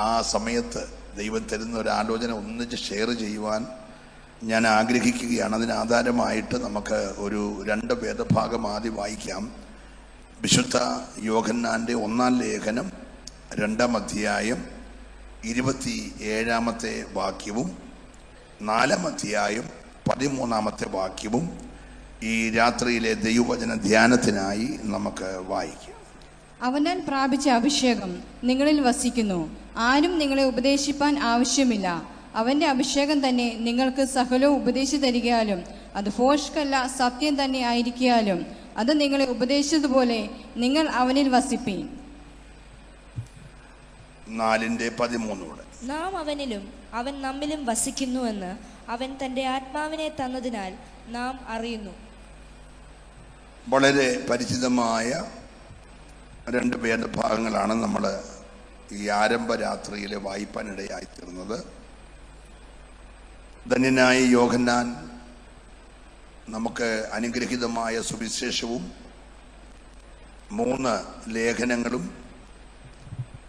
ആ സമയത്ത് ദൈവം തരുന്ന ഒരു ആലോചന ഒന്നിച്ച് ഷെയർ ചെയ്യുവാൻ ഞാൻ ആഗ്രഹിക്കുകയാണ്. അതിനാധാരമായിട്ട് നമുക്ക് ഒരു 2 വേദഭാഗം ആദ്യം വായിക്കാം. വിശുദ്ധ യോഹന്നാൻ്റെ 1-ാം ലേഖനം 2-ാം അധ്യായം 27-ാമത്തെ വാക്യവും 4-ാം അധ്യായം 13-ാമത്തെ വാക്യവും ഈ രാത്രിയിലെ ദൈവവചന ധ്യാനത്തിനായി നമുക്ക് വായിക്കാം. അവനാൽ പ്രാപിച്ച അഭിഷേകം നിങ്ങളിൽ വസിക്കുന്നു. ആരും നിങ്ങളെ ഉപദേശിപ്പാൻ ആവശ്യമില്ല. അവന്റെ അഭിഷേകം തന്നെ നിങ്ങൾക്ക് സകലവും ഉപദേശിച്ചു തരികയാലും അത് ഭോഷ്കല്ല, സത്യം തന്നെ ആയിരിക്കാലും അത് നിങ്ങളെ ഉപദേശിച്ചതുപോലെ നിങ്ങൾ അവനിൽ വസിപ്പീൻ. 4:13 നാം അവനിലും അവൻ നമ്മിലും വസിക്കുന്നുവെന്ന് അവൻ തൻ്റെ ആത്മാവിനെ തന്നതിനാൽ നാം അറിയുന്നു. വളരെ പരിചിതമായ 2 വേദഭാഗങ്ങളാണ് നമ്മൾ ഈ ആരംഭ രാത്രിയിൽ വായിപ്പാനിടയായിത്തീർന്നത്. ധന്യനായ യോഹന്നാൻ നമുക്ക് അനുഗ്രഹീതമായ സുവിശേഷവും 3 ലേഖനങ്ങളും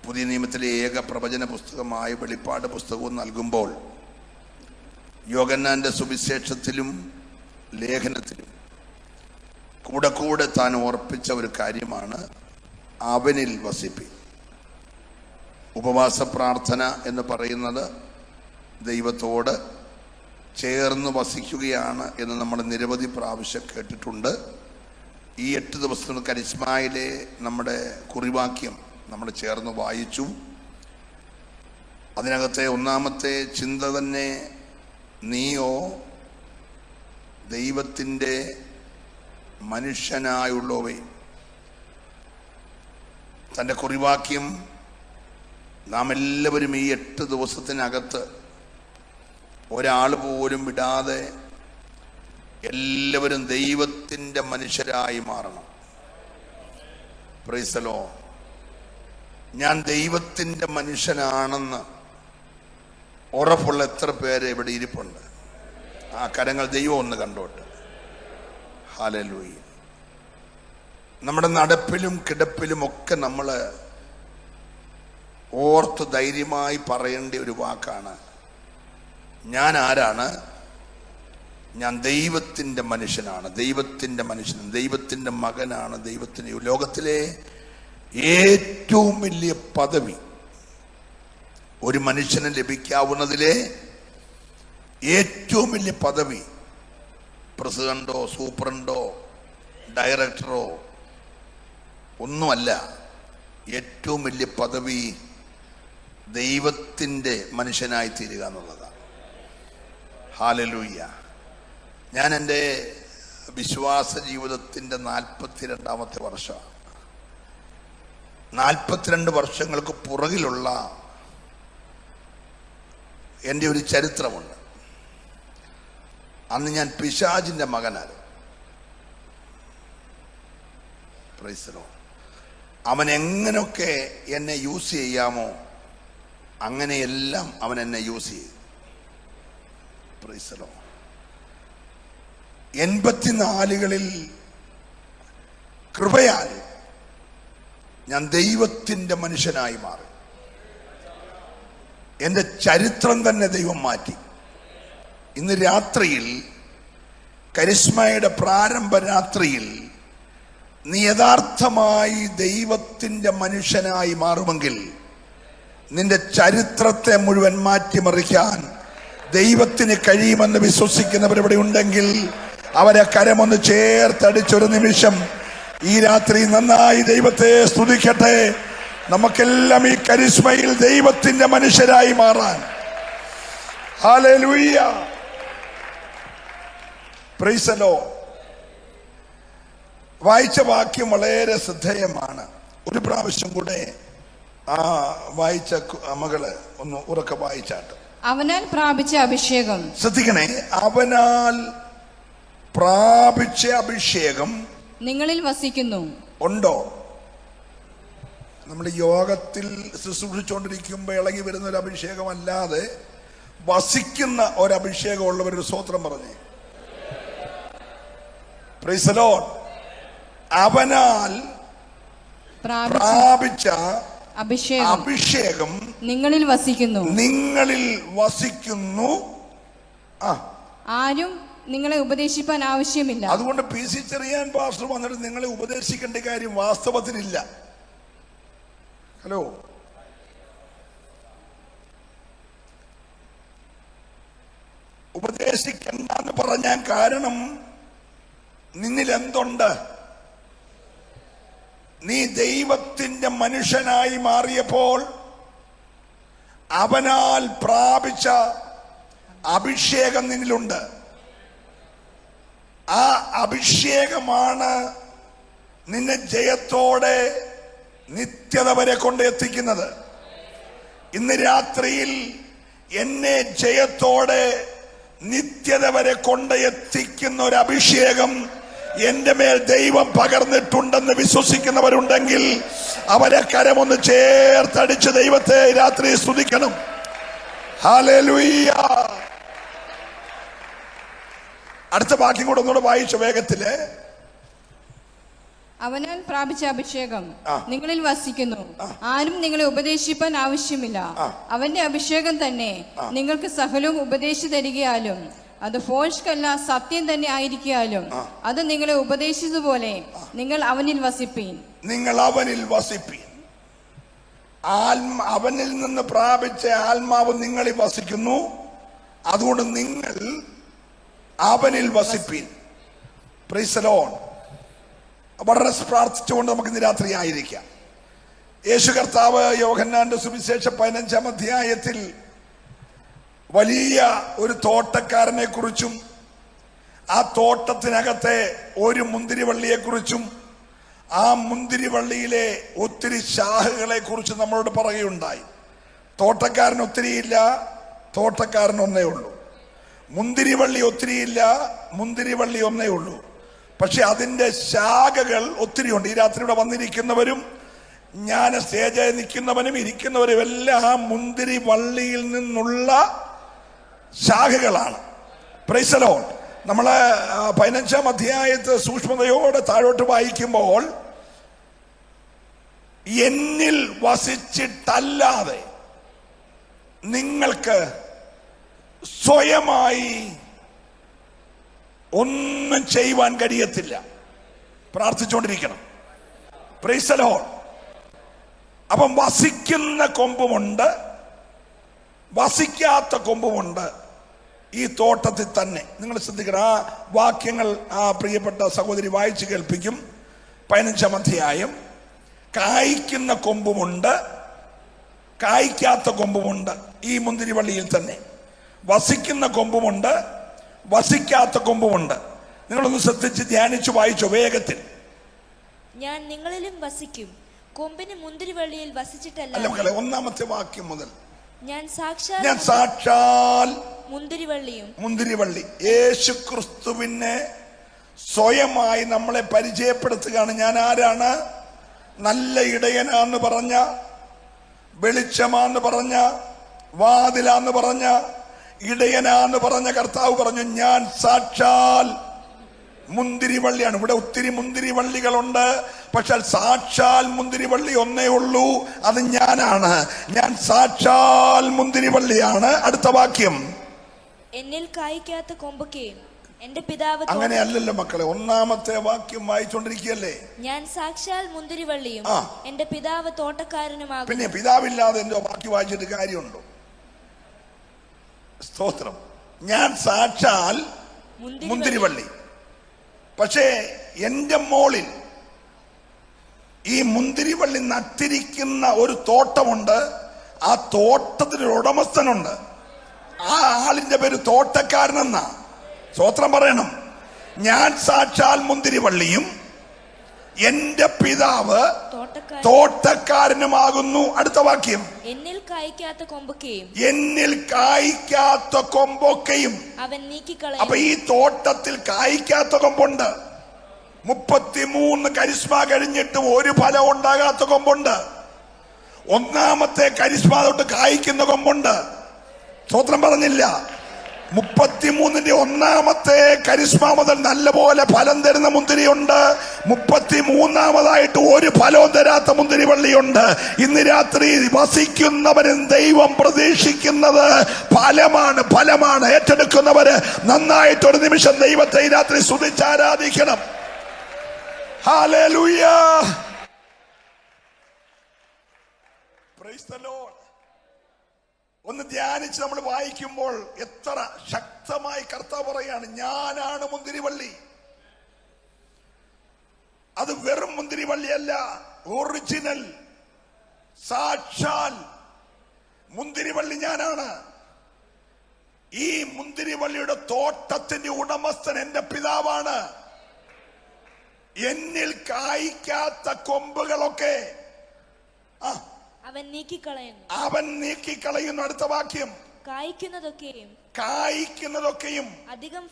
പുതിയ നിയമത്തിലെ ഏക പ്രവചന പുസ്തകമായ വെളിപ്പാട് പുസ്തകവും നൽകുമ്പോൾ യോഹന്നാൻ്റെ സുവിശേഷത്തിലും ലേഖനത്തിലും കൂടെ താൻ ഓർപ്പിച്ച ഒരു കാര്യമാണ് അവനിൽ വസിപ്പി. ഉപവാസ പ്രാർത്ഥന എന്ന് പറയുന്നത് ദൈവത്തോട് ചേർന്ന് വസിക്കുകയാണ് എന്ന് നമ്മൾ നിരവധി പ്രാവശ്യം കേട്ടിട്ടുണ്ട്. ഈ 8 ദിവസത്തിന് കരിസ്മയിലെ നമ്മുടെ കുറിവാക്യം നമ്മൾ ചേർന്ന് വായിച്ചു. അതിനകത്തെ 1-ാമത്തെ ചിന്ത തന്നെ നീയോ ദൈവത്തിൻ്റെ മനുഷ്യനായുള്ളവേ. തൻ്റെ കുറിവാക്യം നാം എല്ലാവരും ഈ 8 ദിവസത്തിനകത്ത് ഒരാൾ പോലും വിടാതെ എല്ലാവരും ദൈവത്തിൻ്റെ മനുഷ്യരായി മാറണം. Price the Lord. ഞാൻ ദൈവത്തിൻ്റെ മനുഷ്യനാണെന്ന് ഉറപ്പുള്ള എത്ര പേര് ഇവിടെ ഇരിപ്പുണ്ട്? ആ കരങ്ങൾ ദൈവം ഒന്ന് കണ്ടോട്ടെ. ഹല്ലേലൂയ. നമ്മുടെ നടപ്പിലും കിടപ്പിലും ഒക്കെ നമ്മൾ ഓർത്ത് ധൈര്യമായി പറയേണ്ട ഒരു വാക്കാണ്, ഞാൻ ആരാണ്? ഞാൻ ദൈവത്തിൻ്റെ മനുഷ്യനാണ്, ദൈവത്തിൻ്റെ മനുഷ്യൻ, ദൈവത്തിൻ്റെ മകനാണ്. ദൈവത്തിന് ലോകത്തിലെ ഏറ്റവും വലിയ പദവി ഒരു മനുഷ്യന് ലഭിക്കാവുന്നതിലെ ഏറ്റവും വലിയ പദവി പ്രസിഡന്റോ സൂപ്രണ്ടോ ഡയറക്ടറോ ഒന്നുമല്ല. ഏറ്റവും വലിയ പദവി ദൈവത്തിൻ്റെ മനുഷ്യനായി തീരുക എന്നുള്ളതാണ്. ഹല്ലേലൂയ. ഞാൻ എൻ്റെ വിശ്വാസ ജീവിതത്തിൻ്റെ 42-ാമത്തെ വർഷമാണ്. 42 വർഷങ്ങൾക്ക് പുറകിലുള്ള എൻ്റെ ഒരു ചരിത്രമുണ്ട്. അന്ന് ഞാൻ പിശാചിൻ്റെ മകനായിരുന്നു. Price the Lord. അവൻ എങ്ങനെയൊക്കെ എന്നെ യൂസ് ചെയ്യാമോ അങ്ങനെയെല്ലാം അവൻ എന്നെ യൂസ് ചെയ്തു. Price the Lord. 84-കളിൽ കൃപയാൽ ഞാൻ ദൈവത്തിൻ്റെ മനുഷ്യനായി മാറി. എൻ്റെ ചരിത്രം തന്നെ ദൈവം മാറ്റി. ഇന്ന് രാത്രിയിൽ കരിസ്മയുടെ പ്രാരംഭ രാത്രിയിൽ നീ യഥാർത്ഥമായി ദൈവത്തിൻ്റെ മനുഷ്യനായി മാറുമെങ്കിൽ നിന്റെ ചരിത്രത്തെ മുഴുവൻ മാറ്റിമറിക്കാൻ ദൈവത്തിന് കഴിയുമെന്ന് വിശ്വസിക്കുന്നവരിവിടെ ഉണ്ടെങ്കിൽ അവരെ കരമൊന്ന് ചേർത്തടിച്ചൊരു നിമിഷം ഈ രാത്രി നന്നായി ദൈവത്തെ സ്തുതിക്കട്ടെ. നമുക്കെല്ലാം ഈ കരിസ്മയിൽ ദൈവത്തിൻ്റെ മനുഷ്യരായി മാറാൻ. ഹല്ലേലൂയ. Praise the Lord. വായിച്ച വാക്യം വളരെ ശ്രദ്ധേയമാണ്. ഒരു പ്രാവശ്യം കൂടെ ആ വായിച്ച മകള് ഒന്ന് ഉറക്കെ വായിച്ചാട്ട്. അവനാൽ പ്രാപിച്ച അഭിഷേകം. ശ്രദ്ധിക്കണേ. അവനാൽ പ്രാപിച്ച അഭിഷേകം നിങ്ങളിൽ വസിക്കുന്നു. ഉണ്ടോ? നമ്മൾ യോഗത്തിൽ ശുശ്രൂഷിച്ചുകൊണ്ടിരിക്കുമ്പോൾ ഇളകി വരുന്ന ഒരു അഭിഷേകമല്ലാതെ വസിക്കുന്ന ഒരഭിഷേകം ഉള്ളവരൊരു സ്തോത്രം പറഞ്ഞേ. Price the Lord. അവനാൽ പ്രാപിച്ച അഭിഷേകം നിങ്ങളിൽ വസിക്കുന്നു. ആരും നിങ്ങളെ ഉപദേശിപ്പാൻ ആവശ്യമില്ല. അതുകൊണ്ട് PC ചെറിയാൻ പാസ്റ്റർ വന്നിട്ട് നിങ്ങളെ ഉപദേശിക്കേണ്ട കാര്യം വാസ്തവത്തിലില്ല. ഹലോ, ഉപദേശിക്കണ്ടെന്ന് പറഞ്ഞാൽ കാരണം നിന്നിൽ എന്തുണ്ട്? നീ ദൈവത്തിന്റെ മനുഷ്യനായി മാറിയപ്പോൾ അവനാൽ പ്രാപിച്ച അഭിഷേകം നിന്നിലുണ്ട്. ആ അഭിഷേകമാണ് നിന്നെ ജയത്തോടെ നിത്യത വരെ കൊണ്ട് എത്തിക്കുന്നത്. ഇന്ന് രാത്രിയിൽ എന്നെ ജയത്തോടെ നിത്യത വരെ കൊണ്ട് എത്തിക്കുന്ന ഒരു അഭിഷേകം എന്റെ മേൽ ദൈവം പകർന്നിട്ടുണ്ടെന്ന് വിശ്വസിക്കുന്നവരുണ്ടെങ്കിൽ അവരെ കരമൊന്ന് ചേർത്തടിച്ച് ദൈവത്തെ രാത്രി സ്തുതിക്കണം. ഹല്ലേലൂയ. അടുത്ത വാക്യം കൂടെ ഒന്നുകൂടെ വായിച്ചു വേഗത്തില്. അവനാൽ പ്രാപിച്ച അഭിഷേകം നിങ്ങളിൽ വസിക്കുന്നു. ആരും നിങ്ങളെ ഉപദേശിപ്പാൻ ആവശ്യമില്ല. അവന്റെ അഭിഷേകം തന്നെ നിങ്ങൾക്ക് സകലവും ഉപദേശിച്ചു തരികയാലും അത് ഫോഷ്കല്ല, സത്യം തന്നെ ആയിരിക്കാലും അത് നിങ്ങളെ ഉപദേശിച്ചതുപോലെ നിങ്ങൾ അവനിൽ വസിപ്പീൻ. അവനിൽ നിന്ന് പ്രാപിച്ച ആത്മാവ് നിങ്ങളിൽ വസിക്കുന്നു. അതുകൊണ്ട് നിങ്ങൾ അവനിൽ വസിപ്പീൻ. Price the Lord. വളരെ പ്രാർത്ഥിച്ചുകൊണ്ട് നമുക്ക് ഇന്ന് രാത്രി ആയിരിക്കാം. യേശു കർത്താവ് യോഹന്നാന്റെ സുവിശേഷം 15-ാം അധ്യായത്തിൽ വലിയ ഒരു തോട്ടക്കാരനെ കുറിച്ചും ആ തോട്ടത്തിനകത്തെ ഒരു മുന്തിരിവള്ളിയെ കുറിച്ചും ആ മുന്തിരിവള്ളിയിലെ ഒത്തിരി ശാഖകളെ കുറിച്ച് നമ്മളോട് പറയുകയുണ്ടായി. തോട്ടക്കാരൻ ഒത്തിരിയില്ല, തോട്ടക്കാരൻ ഒന്നേ ഉള്ളൂ. മുന്തിരിവള്ളി ഒത്തിരിയില്ല, മുന്തിരിവള്ളി ഒന്നേ ഉള്ളൂ. പക്ഷെ അതിന്റെ ശാഖകൾ ഒത്തിരിയുണ്ട്. ഈ രാത്രി ഇവിടെ വന്നിരിക്കുന്നവരും ഞാൻ സ്റ്റേജിൽ നിൽക്കുന്നവനും ഇരിക്കുന്നവരും എല്ലാം ആ മുന്തിരി വള്ളിയിൽ നിന്നുള്ള ശാഖകളാണ്. Price the Lord. നമ്മള് 15-ാം അധ്യായത്ത് സൂക്ഷ്മതയോടെ താഴോട്ട് വായിക്കുമ്പോൾ എന്നിൽ വസിച്ചിട്ടല്ലാതെ നിങ്ങൾക്ക് സ്വയമായി ഒന്നും ചെയ്യുവാൻ കഴിയത്തില്ല. പ്രാർത്ഥിച്ചുകൊണ്ടിരിക്കണം. Praise the Lord. അപ്പം വസിക്കുന്ന കൊമ്പുമുണ്ട്, വസിക്കാത്ത കൊമ്പുമുണ്ട് ഈ തോട്ടത്തിൽ തന്നെ. നിങ്ങൾ ശ്രദ്ധിക്കണം. ആ വാക്യങ്ങൾ ആ പ്രിയപ്പെട്ട സഹോദരി വായിച്ചു കേൾപ്പിക്കും. 15-ാം അധ്യായം. കായ്ക്കുന്ന കൊമ്പുമുണ്ട്, കായ്ക്കാത്ത കൊമ്പുമുണ്ട് ഈ മുന്തിരിവള്ളിയിൽ തന്നെ. വസിക്കുന്ന കൊമ്പുമുണ്ട്, വസിക്കാത്ത കൊമ്പുമുണ്ട്. നിങ്ങളൊന്ന് ശ്രദ്ധിച്ച് ധ്യാനിച്ചു വായിച്ചോ വേഗത്തിൽ. ഞാൻ നിങ്ങളിലും വസിക്കും, കൊമ്പിന് മുന്തിരിവള്ളിയിൽ വസിച്ചിട്ടല്ല. അല്ല മക്കളെ, 1-ാമത്തെ വാക്യം മുതൽ. ഞാൻ സാക്ഷാൽ മുന്തിരിവള്ളി. യേശു ക്രിസ്തുവിനെ സ്വയമായി നമ്മളെ പരിചയപ്പെടുത്തുകയാണ്. ഞാൻ ആരാണ്? നല്ല ഇടയനാന്ന് പറഞ്ഞ, വെളിച്ചമാന്ന് പറഞ്ഞ, വാതിലാന്ന് പറഞ്ഞ, ഇടയനാന്ന് പറഞ്ഞ കർത്താവ് പറഞ്ഞു ഞാൻ സാക്ഷാൽ മുന്തിരിവള്ളിയാണ്. ഇവിടെ ഒത്തിരി മുന്തിരിവള്ളികളുണ്ട്, പക്ഷെ സാക്ഷാൽ മുന്തിരിവള്ളി ഒന്നേ ഉള്ളൂ, അത് ഞാനാണ്. ഞാൻ സാക്ഷാൽ മുന്തിരിവള്ളിയാണ്. അടുത്ത വാക്യം. എന്നിൽ കായ്ക്കാത്ത കൊമ്പൊക്കെയും എന്റെ പിതാവ്. അങ്ങനെയല്ലല്ലോ മക്കളെ, 1-ാമത്തെ വാക്യം വായിച്ചോണ്ടിരിക്കുകയല്ലേ. ഞാൻ സാക്ഷാൽ മുന്തിരിവള്ളിയും എന്റെ പിതാവ് തോട്ടക്കാരനുമാകും. പിന്നെ പിതാവില്ലാതെ എന്തോ ബാക്കി വായിച്ചിട്ട് കാര്യമുണ്ടോ? സ്തോത്രം. ഞാൻ സാക്ഷാൽ മുന്തിരിവള്ളി. പക്ഷേ എന്റെ മോളിൽ ഈ മുന്തിരിവള്ളി നട്ടിരിക്കുന്ന ഒരു തോട്ടമുണ്ട്. ആ തോട്ടത്തിനൊരു ഉടമസ്ഥനുണ്ട്. ആ ആളിന്റെ പേര് തോട്ടക്കാരനെന്നാ. സ്തോത്രം പറയണം. ഞാൻ സാക്ഷാൽ മുന്തിരിവള്ളിയും എന്റെ പിതാവ് തോട്ടക്കാരനുമാകുന്നു. അടുത്ത വാക്യം. എന്നിൽ കായ്ക്കാത്ത കൊമ്പൊക്കെയും അവൻ നീക്കിക്കളയും. അപ്പൊ ഈ തോട്ടത്തിൽ കായ്ക്കാത്ത കൊമ്പുണ്ട്. 33 കരിസ്മ കഴിഞ്ഞിട്ടും ഒരു ഫലം ഉണ്ടാകാത്ത കൊമ്പുണ്ട്. 1-ാമത്തെ കരിസ്മ തൊട്ട് കായ്ക്കുന്ന കൊമ്പുണ്ട്. സ്തോത്രം പറഞ്ഞില്ല. 33-ന്റെ ഒന്നാമത്തെ കരിസ്മ മുതൽ നല്ലപോലെ ഫലം തരുന്ന മുന്തിരിയുണ്ട്. 33-ാമതായിട്ട് ഒരു ഫലവും തരാത്ത മുന്തിരിവള്ളിയുണ്ട്. ഇന്ന് രാത്രി വസിക്കുന്നവരും ദൈവം പ്രതീക്ഷിക്കുന്നത് ഫലമാണ്. ഏറ്റെടുക്കുന്നവര് നന്നായിട്ട് ഒരു നിമിഷം ദൈവത്തെ ഈ രാത്രി സ്തുതിച്ചാരാധിക്കണം. Hallelujah, praise the Lord. ഒന്ന് ധ്യാനിച്ച് നമ്മൾ വായിക്കുമ്പോൾ എത്ര ശക്തമായി കർത്താവ് പറയാണ്, ഞാനാണ് മുന്തിരിവള്ളി. അത് വെറും മുന്തിരിവള്ളിയല്ല, ഒറിജിനൽ സാക്ഷാൽ മുന്തിരിവള്ളി ഞാനാണ്. ഈ മുന്തിരിവള്ളിയുടെ തോട്ടത്തിന്റെ ഉടമസ്ഥൻ എന്റെ പിതാവാണ്. എന്നിൽ കായ്ക്കാത്ത കൊമ്പുകളൊക്കെ അവൻ നീക്കിക്കളയുന്നു. അടുത്ത വാക്യം, കായ്ക്കുന്നതൊക്കെയും അധികം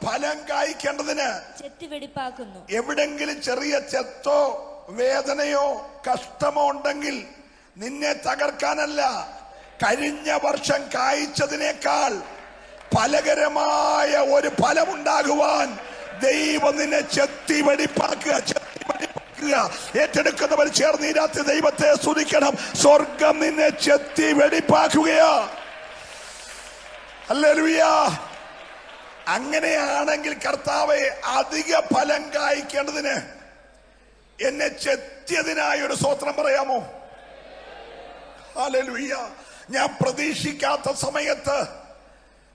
ഫലം കായ്ക്കേണ്ടതിന് ചെത്തിവെടിപ്പാക്കുന്നു. എവിടെങ്കിലും ചെറിയ ചെത്തോ വേദനയോ കഷ്ടമോ ഉണ്ടെങ്കിൽ നിന്നെ തകർക്കാനല്ല, കഴിഞ്ഞ വർഷം കായ്ച്ചതിനേക്കാൾ ഫലകരമായ ഒരു ഫലമുണ്ടാകുവാൻ ദൈവം നിന്നെ ചെത്തിവെടിപ്പാക്കുക. ഏറ്റെടുക്കുന്നവർ ചേർന്ന് ഈ രാത്രി ദൈവത്തെ സ്തുതിക്കണം. സ്വർഗം നിന്നെ ചെത്തി വെടിപ്പാക്കുകയാ. ഹല്ലേലൂയ. അങ്ങനെയാണെങ്കിൽ കർത്താവേ, അധിക ഫലം കായ്ക്കേണ്ടതിന് എന്നെ ചെത്തിയതിനായ ഒരു സ്തോത്രം പറയാമോ? ഹല്ലേലൂയ. ഞാൻ പ്രതീക്ഷിക്കാത്ത സമയത്ത്,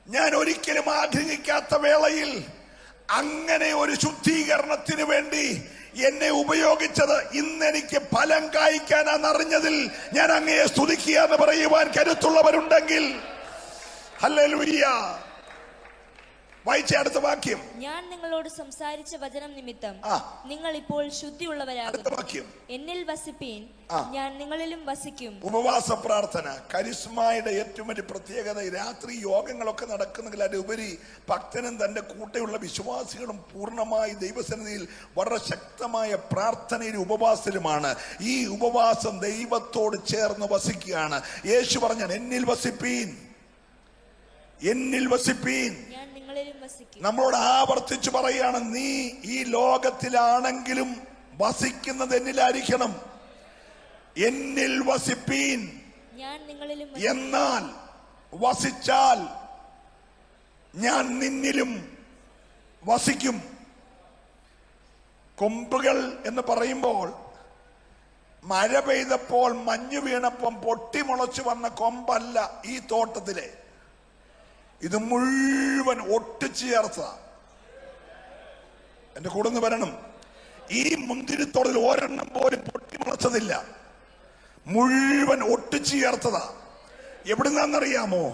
ഞാൻ ഒരിക്കലും ആഗ്രഹിക്കാത്ത വേളയിൽ അങ്ങനെ ഒരു ശുദ്ധീകരണത്തിന് വേണ്ടി എന്നെ ഉപയോഗിച്ചത് ഇന്ന് എനിക്ക് ഫലം കായ്ക്കാനെന്നറിഞ്ഞതിൽ ഞാൻ അങ്ങയെ സ്തുതിക്കുക എന്ന് പറയുവാൻ കരുത്തുള്ളവരുണ്ടെങ്കിൽ ഹല്ലേലൂയ. വായിച്ച അടുത്ത വാക്യം, ഞാൻ നിങ്ങളോട് സംസാരിച്ച വചനം നിമിത്തം നിങ്ങൾ ഇപ്പോൾ ശുദ്ധിയുള്ളവരാകുന്നു. എന്നിൽ വസിപ്പീൻ, ഞാൻ നിങ്ങളിലും വസിക്കും. ഉപവാസ പ്രാർത്ഥന കരിസ്മയുടെ ഏറ്റവും വലിയ പ്രത്യേകത. രാത്രി യോഗങ്ങളൊക്കെ നടക്കുന്നെങ്കിൽ അതിലുപരി ഭക്തനും തന്റെ കൂടെയുള്ള വിശ്വാസികളും പൂർണ്ണമായി ദൈവസന്നിധിയിൽ വളരെ ശക്തമായ പ്രാർത്ഥനയിലും ഉപവാസത്തിലുമാണ്. ഈ ഉപവാസം ദൈവത്തോട് ചേർന്ന് വസിക്കുകയാണ്. യേശു പറഞ്ഞാൽ, എന്നിൽ വസിപ്പീൻ, എന്നിൽ വസിപ്പീൻ. നമ്മളോട് ആവർത്തിച്ചു പറയാണ്, നീ ഈ ലോകത്തിലാണെങ്കിലും വസിക്കുന്നത് എന്നിലായിരിക്കണം. എന്നിൽ വസിപ്പീൻ, എന്നാൽ വസിച്ചാൽ ഞാൻ നിന്നിലും വസിക്കും. കൊമ്പുകൾ എന്ന് പറയുമ്പോൾ മഴ പെയ്തപ്പോൾ മഞ്ഞു വീണപ്പം പൊട്ടിമുളച്ചു വന്ന കൊമ്പല്ല ഈ തോട്ടത്തിലെ. ഇത് മുഴുവൻ ഒട്ടിച്ചു ചേർത്ത. എന്റെ കൂടെ നിന്ന് വരണം. ഈ മുന്തിരിത്തോടിൽ ഒരെണ്ണം പോലും പൊട്ടിമുളച്ചതില്ല, മുഴുവൻ ഒട്ടിച്ചു ചേർത്തതാ. എവിടുന്നറിയാമോ?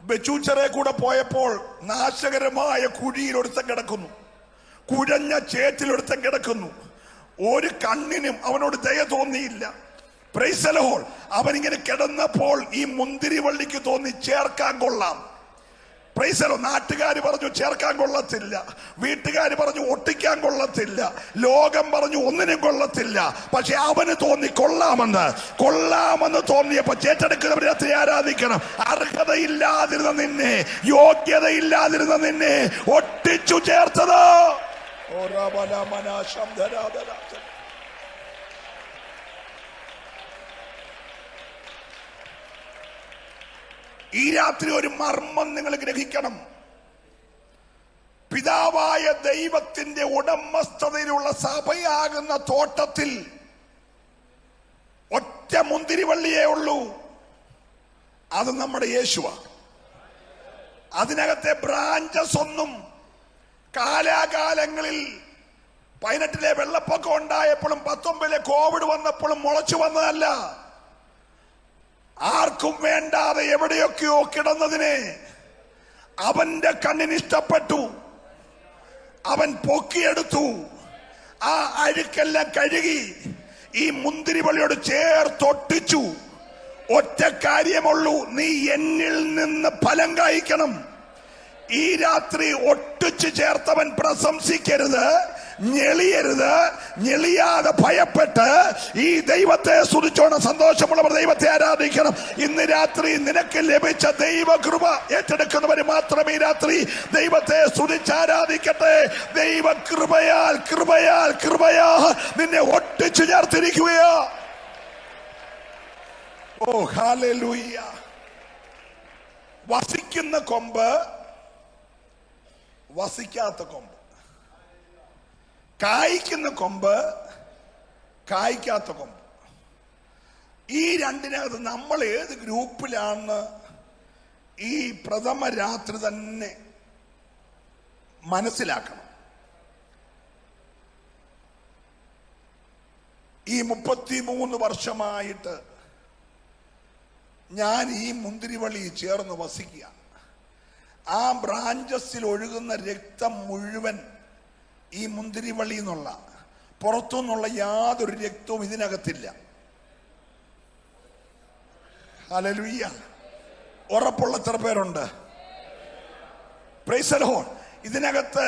ബച്ചൂച്ചറെ കൂടെ പോയപ്പോൾ നാശകരമായ കുഴിയിൽ ഒരുത്തൻ കിടക്കുന്നു, കുഴഞ്ഞ ചേറ്റിലൊരുത്തൻ കിടക്കുന്നു. ഒരു കണ്ണിനും അവനോട് ദയ തോന്നിയില്ല. Price the Lord. അവനിങ്ങനെ കിടന്നപ്പോൾ ഈ മുന്തിരിവള്ളിക്ക് തോന്നി ചേർക്കാൻ കൊള്ളാം. Price the Lord. നാട്ടുകാര് പറഞ്ഞു ചേർക്കാൻ കൊള്ളത്തില്ല, വീട്ടുകാര് പറഞ്ഞു ഒട്ടിക്കാൻ കൊള്ളത്തില്ല, ലോകം പറഞ്ഞു ഒന്നിനും കൊള്ളത്തില്ല. പക്ഷെ അവന് തോന്നി കൊള്ളാമെന്ന് തോന്നിയപ്പോ ചേറ്റെടുക്കുന്നവരെ ആരാധിക്കണം. അർഹതയില്ലാതിരുന്ന നിന്നെ, യോഗ്യതയില്ലാതിരുന്ന നിന്നെ ഒട്ടിച്ചു ചേർത്തത്. ഈ രാത്രി ഒരു മർമ്മം നിങ്ങൾ ഗ്രഹിക്കണം. പിതാവായ ദൈവത്തിന്റെ ഉടമസ്ഥതയിലുള്ള സഭയാകുന്ന തോട്ടത്തിൽ ഒറ്റ മുന്തിരിവള്ളിയേ ഉള്ളൂ. അത് നമ്മുടെ യേശുവാ. അതിനകത്തെ ബ്രാഞ്ചസ് ഒന്നും കാലാകാലങ്ങളിൽ 18-ലെ വെള്ളപ്പൊക്കം ഉണ്ടായപ്പോഴും 19-ലെ കോവിഡ് വന്നപ്പോഴും മുളച്ചു വന്നതല്ല. ആർക്കും വേണ്ടാതെ എവിടെയൊക്കെയോ കിടന്നതിനെ അവന്റെ കണ്ണിന് ഇഷ്ടപ്പെട്ടു. അവൻ പൊക്കിയെടുത്തു. ആ അഴുക്കെല്ലാം കഴുകി ഈ മുന്തിരിവള്ളിയോട് ചേർത്തൊട്ടിച്ചു. ഒറ്റ കാര്യമുള്ളൂ, നീ എന്നിൽ നിന്ന് ഫലം കായ്ക്കണം. ഈ രാത്രി ഒട്ടിച്ചു ചേർത്തവൻ പ്രശംസിക്കരുത്, ഞെളിയരുത്. ഞെളിയാതെ ഭയപ്പെട്ട് ഈ ദൈവത്തെ സ്തുതിച്ചോണം. സന്തോഷമുള്ളവർ ദൈവത്തെ ആരാധിക്കണം. ഇന്ന് രാത്രി നിനക്ക് ലഭിച്ച ദൈവകൃപ ഏറ്റെടുക്കുന്നവർ മാത്രമേ ഈ രാത്രി ദൈവത്തെ സ്തുതിച്ച് ആരാധിക്കട്ടെ. ദൈവകൃപയാൽ കൃപയാൽ കൃപയാൽ നിന്നെ ഒട്ടിച്ചു ചേർത്തിരിക്കുകയാ. ഓ ഹല്ലേലൂയ. വസിക്കുന്ന കൊമ്പ്, വസിക്കാത്ത കൊമ്പ്, കായ്ക്കുന്ന കൊമ്പ്, കായ്ക്കാത്ത കൊമ്പ്, ഈ രണ്ടിനകത്ത് നമ്മൾ ഏത് ഗ്രൂപ്പിലാണെന്ന് ഈ പ്രഥമ രാത്രി തന്നെ മനസ്സിലാക്കണം. ഈ 33 വർഷമായിട്ട് ഞാൻ ഈ മുന്തിരിവള്ളി ചേർന്ന് വസിക്കുക. ആ ബ്രാഞ്ചസിൽ ഒഴുകുന്ന രക്തം മുഴുവൻ ഈ മുന്തിരിവള്ളി എന്നുള്ള, പുറത്തുനിന്നുള്ള യാതൊരു രക്തവും ഇതിനകത്തില്ല. ഹല്ലേലൂയ. ഉറപ്പുള്ള എത്ര പേരുണ്ട്? Price the Lord. ഇതിനകത്ത്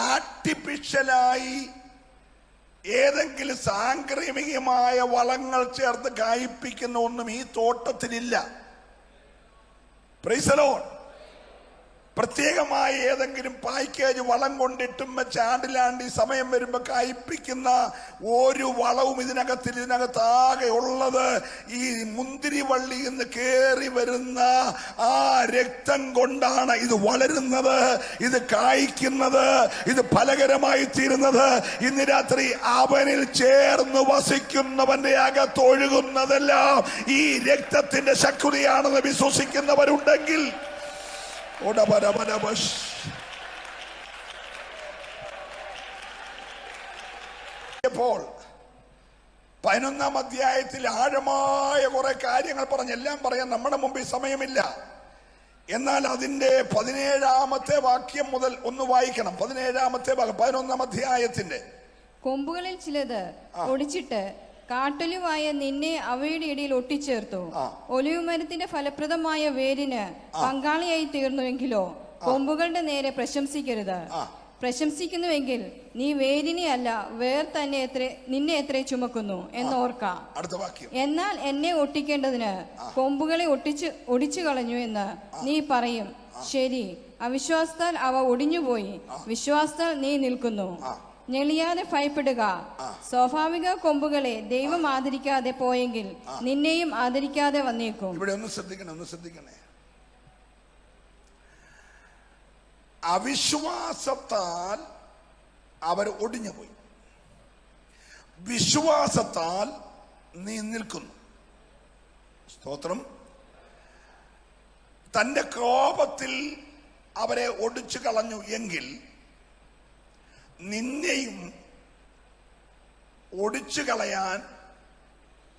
ആർട്ടിഫിഷ്യലായി ഏതെങ്കിലും സാംക്രമികമായ വളങ്ങൾ ചേർത്ത് കായ്പിക്കുന്ന ഒന്നും ഈ തോട്ടത്തിലില്ല. Price the Lord. പ്രത്യേകമായ ഏതെങ്കിലും പാക്കേജ് വളം കൊണ്ടിട്ടും ചാണ്ടിലാണ്ടി സമയം വരുമ്പോ കായ്പിക്കുന്ന ഒരു വളവും ഇതിനകത്താകെ ഉള്ളത് ഈ മുന്തിരിവള്ളി എന്ന് കേറി വരുന്ന ആ രക്തം കൊണ്ടാണ് ഇത് വളരുന്നത്, ഇത് കായ്ക്കുന്നത്, ഇത് ഫലകരമായി തീരുന്നത്. ഇന്ന് രാത്രി അവനിൽ ചേർന്ന് വസിക്കുന്നവന്റെ അകത്തൊഴുകുന്നതെല്ലാം ഈ രക്തത്തിന്റെ ശക്തിയാണെന്ന് വിശ്വസിക്കുന്നവരുണ്ടെങ്കിൽ ഇപ്പോൾ 11-ാം അധ്യായത്തിൽ ആഴമായ കുറെ കാര്യങ്ങൾ പറഞ്ഞ് എല്ലാം പറയാൻ നമ്മുടെ മുമ്പിൽ സമയമില്ല. എന്നാൽ അതിന്റെ 17-ാമത്തെ വാക്യം മുതൽ ഒന്ന് വായിക്കണം. 17-ാമത്തെ ഭാഗം 11-ാം അധ്യായത്തിന്റെ. കൊമ്പുകളിൽ ചിലത് ഒടിച്ചിട്ട് കാട്ടൊലിവായ നിന്നെ അവയുടെ ഇടയിൽ ഒട്ടിച്ചേർത്തു. ഒലിവ് മരത്തിന്റെ ഫലപ്രദമായ വേരിന് പങ്കാളിയായി തീർന്നുവെങ്കിലോ കൊമ്പുകളുടെ നേരെ പ്രശംസിക്കരുത്. പ്രശംസിക്കുന്നുവെങ്കിൽ നീ വേരിനെ അല്ല, വേർ തന്നെ നിന്നെ എത്ര ചുമക്കുന്നു എന്നോർക്കാം. എന്നാൽ എന്നെ ഒട്ടിക്കേണ്ടതിന് കൊമ്പുകളെ ഒടിച്ചു കളഞ്ഞു എന്ന് നീ പറയും. ശരി, അവിശ്വാസത്താൽ അവ ഒടിഞ്ഞുപോയി, വിശ്വാസത്താൽ നീ നിൽക്കുന്നു. ഞെളിയാതെ ഭയപ്പെടുക. സ്വാഭാവിക കൊമ്പുകളെ ദൈവം ആദരിക്കാതെ പോയെങ്കിൽ നിന്നെയും ആദരിക്കാതെ വന്നേക്കും. ഇവിടെ ഒന്ന് ശ്രദ്ധിക്കണേ. അവിശ്വാസത്താൽ അവർ ഒടിഞ്ഞുപോയി, വിശ്വാസത്താൽ നീ നിൽക്കുന്നു. സ്തോത്രം. തന്റെ കോപത്തിൽ അവരെ ഒടിച്ചു കളഞ്ഞു എങ്കിൽ നിന്നെയും ഒടിച്ചു കളയാൻ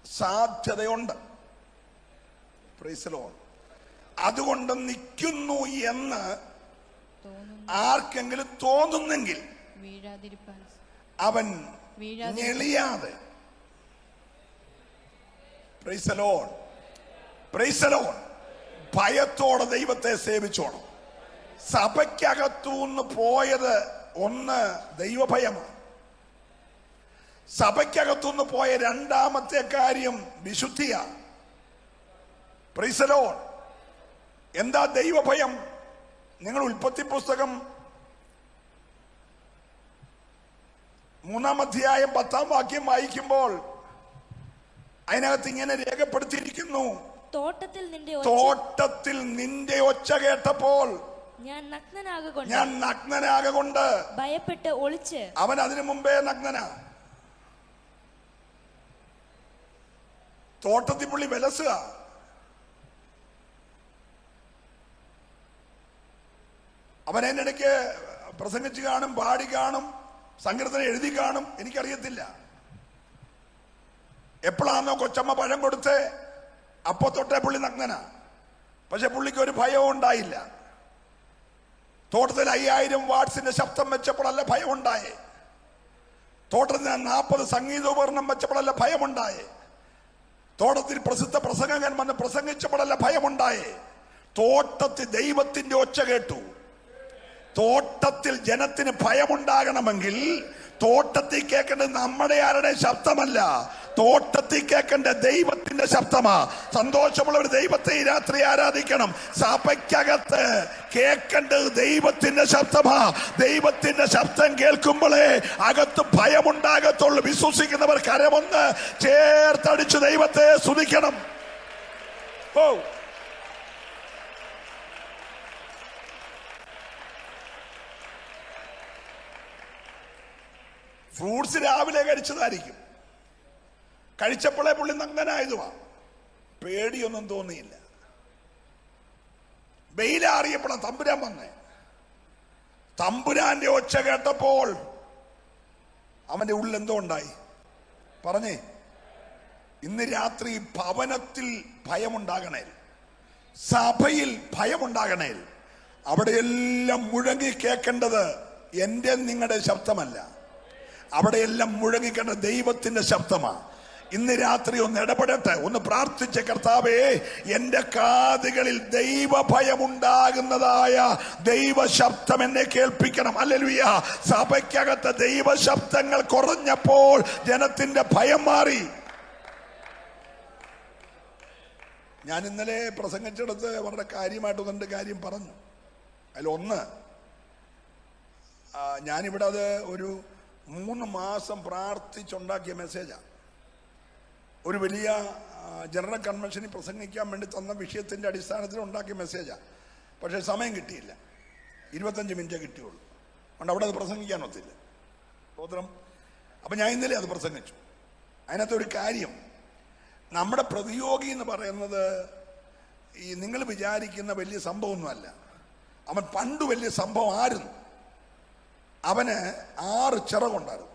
സാധ്യതയുണ്ട്. Praise the Lord. അതുകൊണ്ട് നിൽക്കുന്നു എന്ന് ആർക്കെങ്കിലും തോന്നുന്നെങ്കിൽ അവൻ ഞെളിയാതെ, praise the Lord, praise the Lord, ഭയത്തോടെ ദൈവത്തെ സേവിച്ചോണം. സഭയ്ക്കകത്തുനിന്ന് പോയത് ഒന്ന് ദൈവഭയമാണ്. സഭയ്ക്കകത്തുനിന്ന് പോയ രണ്ടാമത്തെ കാര്യം വിശുദ്ധിയാണ്. Price the Lord. എന്താ ദൈവഭയം? നിങ്ങൾ ഉൽപ്പത്തി പുസ്തകം 3-ാം അധ്യായം 10-ാം വാക്യം വായിക്കുമ്പോൾ അതിനകത്ത് ഇങ്ങനെ രേഖപ്പെടുത്തിയിരിക്കുന്നു. തോട്ടത്തിൽ നിന്റെ ഒച്ച കേട്ടപ്പോൾ ഞാൻ നഗ്നനാകൊണ്ട് ഭയപ്പെട്ട് ഒളിച്ച്. അവൻ അതിനു മുമ്പേ നഗ്നനാ. തോട്ടത്തിൽ പുള്ളി വിലസുക. അവൻ അതിനിടയ്ക്ക് പ്രസംഗിച്ച് കാണും, പാടി കാണും, സങ്കീർത്തനം എഴുതി കാണും, എനിക്കറിയത്തില്ല. എപ്പോഴാണോ കൊച്ചമ്മ പഴം കൊടുത്ത് അപ്പൊ തൊട്ടേ പുള്ളി നഗ്നനാ. പക്ഷെ പുള്ളിക്ക് ഒരു ഭയവും ഉണ്ടായില്ല. തോട്ടത്തിൽ 5000 വാട്സിന്റെ ശബ്ദം വെച്ചപ്പോഴല്ല ഭയം ഉണ്ടായേ. തോട്ടത്തിൽ 40 സംഗീതോപകരണം വെച്ചപ്പോഴല്ല ഭയമുണ്ടായേ. തോട്ടത്തിൽ പ്രസിദ്ധ പ്രസംഗകൻ വന്ന് പ്രസംഗിച്ചപ്പോഴല്ല ഭയമുണ്ടായേ. തോട്ടത്തിൽ ദൈവത്തിന്റെ ഒച്ച കേട്ടു. തോട്ടത്തിൽ ജനത്തിന് ഭയമുണ്ടാകണമെങ്കിൽ തോട്ടത്തിൽ കേൾക്കേണ്ടത് നമ്മുടെ ആരുടെ ശബ്ദമല്ല, തോട്ടത്തിൽ കേൾക്കേണ്ട ദൈവത്തിന്റെ ശബ്ദമാ. സന്തോഷമുള്ള ഒരു ദൈവത്തെ ഈ രാത്രി ആരാധിക്കണം. സഭയ്ക്കകത്ത് കേൾക്കേണ്ടത് ദൈവത്തിന്റെ ശബ്ദമാ. ദൈവത്തിന്റെ ശബ്ദം കേൾക്കുമ്പോഴേ അകത്ത് ഭയമുണ്ടാകത്തുള്ളൂ. വിശ്വസിക്കുന്നവർ കരമൊന്ന് ചേർത്തടിച്ച് ദൈവത്തെ സ്തുതിക്കണം. ഓ, ഫ്രൂട്ട്സ് രാവിലെ കഴിച്ചതായിരിക്കും. കഴിച്ചപ്പോഴേ പുള്ളി നങ്ങനായതുവാ. പേടിയൊന്നും തോന്നിയില്ല. വെയിലാറിയപ്പോഴാണ് തമ്പുരാൻ വന്നേ. തമ്പുരാന്റെ ഒച്ച കേട്ടപ്പോൾ അവന്റെ ഉള്ളിൽ എന്തോ ഉണ്ടായി പറഞ്ഞേ. ഇന്ന് രാത്രി ഭവനത്തിൽ ഭയമുണ്ടാകണേ, സഭയിൽ ഭയമുണ്ടാകണേ. അവിടെയെല്ലാം മുഴങ്ങി കേൾക്കേണ്ടത് എന്റെ നിങ്ങളുടെ ശബ്ദമല്ല, അവിടെയെല്ലാം മുഴങ്ങിക്കേണ്ട ദൈവത്തിന്റെ ശബ്ദമാണ്. ഇന്ന് രാത്രി ഒന്ന് ഇടപെടട്ടെ, ഒന്ന് പ്രാർത്ഥിച്ച കർത്താവേ, എന്റെ കാതുകളിൽ ദൈവഭയമുണ്ടാകുന്നതായ ദൈവശബ്ദം എന്നെ കേൾപ്പിക്കണം. ഹല്ലേലൂയ. സഭയ്ക്കകത്ത് ദൈവശബ്ദങ്ങൾ കുറഞ്ഞപ്പോൾ ജനത്തിന്റെ ഭയം മാറി. ഞാൻ ഇന്നലെ പ്രസംഗിച്ചെടുത്ത് വളരെ കാര്യമായിട്ട് രണ്ട് കാര്യം പറഞ്ഞു. അതിലൊന്ന്, ഞാനിവിടെ അത് ഒരു 3 മാസം പ്രാർത്ഥിച്ചുണ്ടാക്കിയ മെസ്സേജാണ്. ഒരു വലിയ ജനറൽ കൺവെൻഷനിൽ പ്രസംഗിക്കാൻ വേണ്ടി തന്ന വിഷയത്തിൻ്റെ അടിസ്ഥാനത്തിൽ ഉണ്ടാക്കിയ മെസ്സേജാണ്. പക്ഷേ സമയം കിട്ടിയില്ല, 25 മിനിറ്റേ കിട്ടിയുള്ളൂ. അതുകൊണ്ട് അവിടെ അത് പ്രസംഗിക്കാൻ ഒത്തില്ല. സ്തോത്രം. അപ്പം ഞാൻ ഇന്നലെ അത് പ്രസംഗിച്ചു. അതിനകത്ത് ഒരു കാര്യം, നമ്മുടെ പ്രതിയോഗി എന്ന് പറയുന്നത് ഈ നിങ്ങൾ വിചാരിക്കുന്ന വലിയ സംഭവമൊന്നുമല്ല. അവൻ പണ്ട് വലിയ സംഭവം ആയിരുന്നു. അവന് 6 ചിറകുണ്ടായിരുന്നു.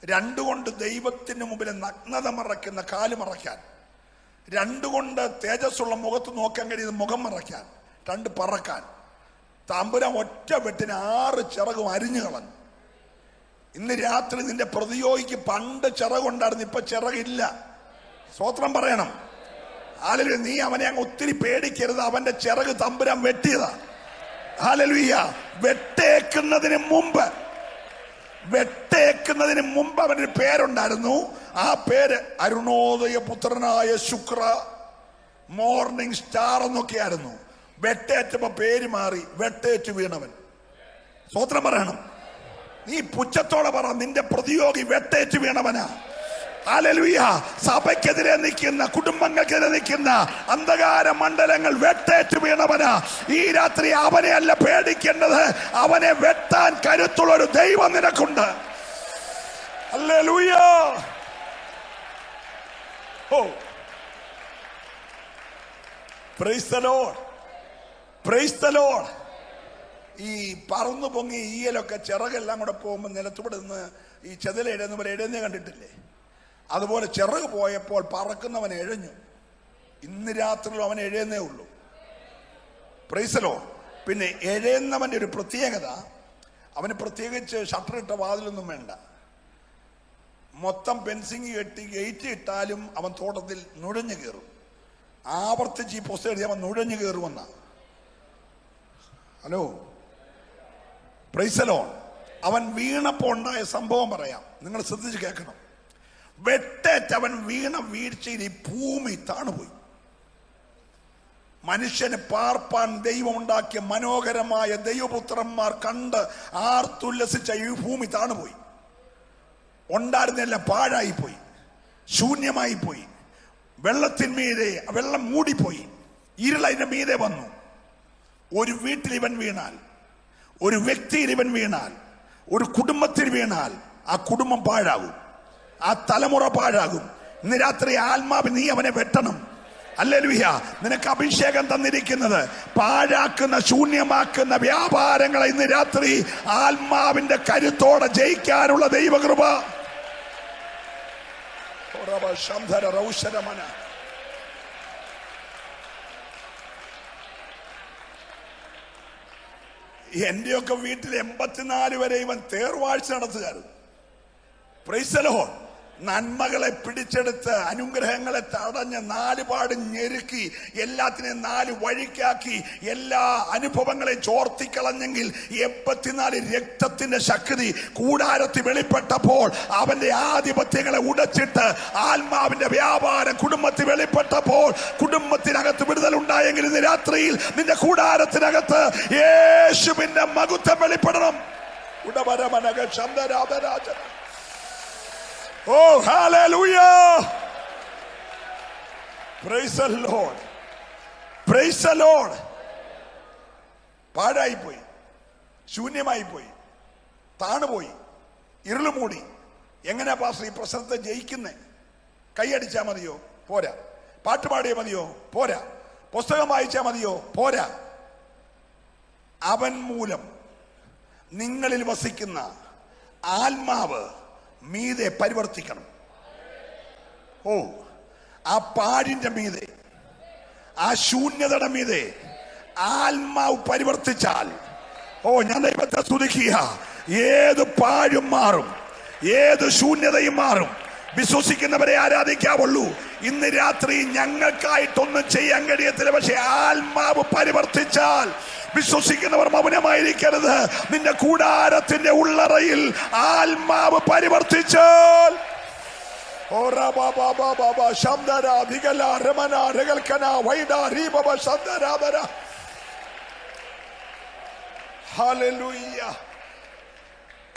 2 കൊണ്ട് ദൈവത്തിന് മുമ്പിൽ നഗ്നത മറയ്ക്കുന്ന കാല് മറയ്ക്കാൻ, 2 കൊണ്ട് തേജസ്സുള്ള മുഖത്ത് നോക്കാൻ കഴിയുന്ന മുഖം മറയ്ക്കാൻ, 2 പറക്കാൻ. തമ്പുരാൻ ഒറ്റ വെട്ടിന് 6 ചിറകും അരിഞ്ഞു കളഞ്ഞു. ഇന്ന് രാത്രി നിന്റെ പ്രതിയോഗിക്ക് പണ്ട് ചിറകുണ്ടായിരുന്നു, ഇപ്പൊ ചിറകില്ല. സ്തോത്രം പറയണം. ഹല്ലേലൂയ. നീ അവനെ അങ്ങ് ഒത്തിരി പേടിക്കരുത്. അവന്റെ ചിറക് തമ്പുരാൻ വെട്ടിയതാ. ഹല്ലേലൂയ. വെട്ടേക്കുന്നതിന് മുമ്പ് അവനൊരു പേരുണ്ടായിരുന്നു. ആ പേര് അരുണോദയ പുത്രനായ ശുക്ര, മോർണിംഗ് സ്റ്റാർ എന്നൊക്കെയായിരുന്നു. വെട്ടേറ്റപ്പോ പേര് മാറി, വെട്ടേറ്റ് വീണവൻ. സ്തോത്രം പറയണം. നീ പുച്ഛത്തോടെ പറ, നിന്റെ പ്രതിയോഗി വെട്ടേറ്റ് വീണവനാ. ഹല്ലേലൂയ. സഭയ്ക്കെതിരെ നിൽക്കുന്ന, കുടുംബങ്ങൾക്കെതിരെ നിൽക്കുന്ന അന്ധകാര മണ്ഡലങ്ങൾ വെട്ടേറ്റ് വീണവനാ. ഈ രാത്രി അവനെ അല്ല പേടിക്കേണ്ടത്, അവനെ വെട്ടാൻ കരുത്തുള്ള ഒരു ദൈവം നിനക്കുണ്ട്. Hallelujah. Oh, praise the Lord, praise the Lord. ഈ പറന്നു പൊങ്ങി ഈയലൊക്കെ ചിറകെല്ലാം കൂടെ പോകുമ്പോൾ നിലത്തൂടെ നിന്ന് ഈ ചെതില ഇടുന്നവരെ എഴുന്നേ കണ്ടിട്ടില്ലേ? അതുപോലെ ചിറക് പോയപ്പോൾ പറക്കുന്നവൻ എഴഞ്ഞു. ഇന്ന് രാത്രിയിലും അവൻ എഴയുന്നേ ഉള്ളൂ. Price the Lord. പിന്നെ എഴയുന്നവൻ്റെ ഒരു പ്രത്യേകത, അവന് പ്രത്യേകിച്ച് ഷട്ടറിട്ട വാതിലൊന്നും വേണ്ട. മൊത്തം ഫെൻസിങ് കെട്ടി ഗേറ്റ് ഇട്ടാലും അവൻ തോട്ടത്തിൽ നുഴഞ്ഞു കയറും. ആവർത്തിച്ച് ഈ പുസ്തകം എഴുതി അവൻ നുഴഞ്ഞു കയറുമെന്ന. Hello, praise the Lord. അവൻ വീണപ്പോൾ ഉണ്ടായ സംഭവം പറയാം, നിങ്ങൾ ശ്രദ്ധിച്ച് കേൾക്കണം. വെട്ടേറ്റ് അവൻ വീണ വീഴ്ചയിൽ ഈ ഭൂമി താണുപോയി. മനുഷ്യന് പാർപ്പാൻ ദൈവം ഉണ്ടാക്കിയ മനോഹരമായ ദൈവപുത്രന്മാർ കണ്ട് ആർത്തുല്ലസിച്ച ഈ ഭൂമി താണുപോയി. ഉണ്ടായിരുന്നെല്ലാം പാഴായിപ്പോയി, ശൂന്യമായി പോയി. വെള്ളത്തിന്മീതെ വെള്ളം മൂടിപ്പോയി, ഇരുളതിന്റെ മീതെ വന്നു. ഒരു വീട്ടിൽ ഇവൻ വീണാൽ, ഒരു വ്യക്തിയിൽ ഇവൻ വീണാൽ, ഒരു കുടുംബത്തിൽ വീണാൽ ആ കുടുംബം പാഴാകും, ആ തലമുറ പാഴാകും. ഇന്ന് രാത്രി ആത്മാവ് നീ അവനെ വെട്ടണം. ഹല്ലേലൂയ. നിനക്ക് അഭിഷേകം തന്നിരിക്കുന്നത് പാഴാക്കുന്ന, ശൂന്യമാക്കുന്ന വ്യാപാരങ്ങളെ ഇന്ന് രാത്രി ആത്മാവിന്റെ കരുത്തോടെ ജയിക്കാനുള്ള ദൈവകൃപ. എന്റെയൊക്കെ വീട്ടിൽ 84 വരെ ഇവൻ തേർവാഴ്ച നടത്തുകയായിരുന്നു. Price the Lord. നന്മകളെ പിടിച്ചെടുത്ത് അനുഗ്രഹങ്ങളെ തടഞ്ഞ് നാലുപാട് ഞെരുക്കി എല്ലാത്തിനെയും 4 വഴിക്കാക്കി എല്ലാ അനുഭവങ്ങളെയും ചോർത്തിക്കളഞ്ഞെങ്കിൽ 84 രക്തത്തിന്റെ ശക്തി കൂടാരത്തിൽ വെളിപ്പെട്ടപ്പോൾ അവന്റെ ആധിപത്യങ്ങളെ ഉടച്ചിട്ട് ആത്മാവിന്റെ വ്യാപാരം കുടുംബത്തിൽ വെളിപ്പെട്ടപ്പോൾ കുടുംബത്തിനകത്ത് വിടുതൽ ഉണ്ടായെങ്കിൽ ഇന്ന് രാത്രിയിൽ നിന്റെ കൂടാരത്തിനകത്ത് യേശുവിന്റെ മഹത്വം വെളിപ്പെടണം. ഉടവരമനക ശബ്ദരാധരാജ. Oh, hallelujah! Praise the Lord. Praise the Lord. പാഴായി പോയി, ശൂന്യമായി പോയി, താണുപോയി, ഇരുള് മൂടി. എങ്ങനെയാ പാസ്റ്റർ ഈ പ്രശ്നത്തെ ജയിക്കുന്നേ? കൈയടിച്ചാ മതിയോ? പോരാ. പാട്ടുപാടിയാ മതിയോ? പോരാ. പുസ്തകം വായിച്ചാ മതിയോ? പോരാ. അവൻ മൂലം നിങ്ങളിൽ വസിക്കുന്ന ആത്മാവ് മീതെ പരിവർത്തിക്കണം. ഓ, ആ പാടിന്റെ മീതെ, ആ ശൂന്യതയുടെ മീതെ ആത്മാവ് പരിവർത്തിച്ചാൽ, ഓ, ഞാൻ ദൈവത്തെ സ്തുതിക്കുക, ഏത് പാഴും മാറും, ഏത് ശൂന്യതയും മാറും. വിശ്വസിക്കുന്നവരെ ആരാധിക്കാവുള്ളൂ. ഇന്ന് രാത്രി ഞങ്ങൾക്കായിട്ടൊന്നും ചെയ്യാൻ കഴിയത്തില്ല, പക്ഷെ ആത്മാവ് പരിവർത്തിച്ചാൽ വിശ്വസിക്കുന്നവർ മൗനമായിരിക്കരുത്. നിന്റെ കൂടാരത്തിന്റെ ഉള്ളറയിൽ ആത്മാവ് പരിവർത്തിച്ചാൽ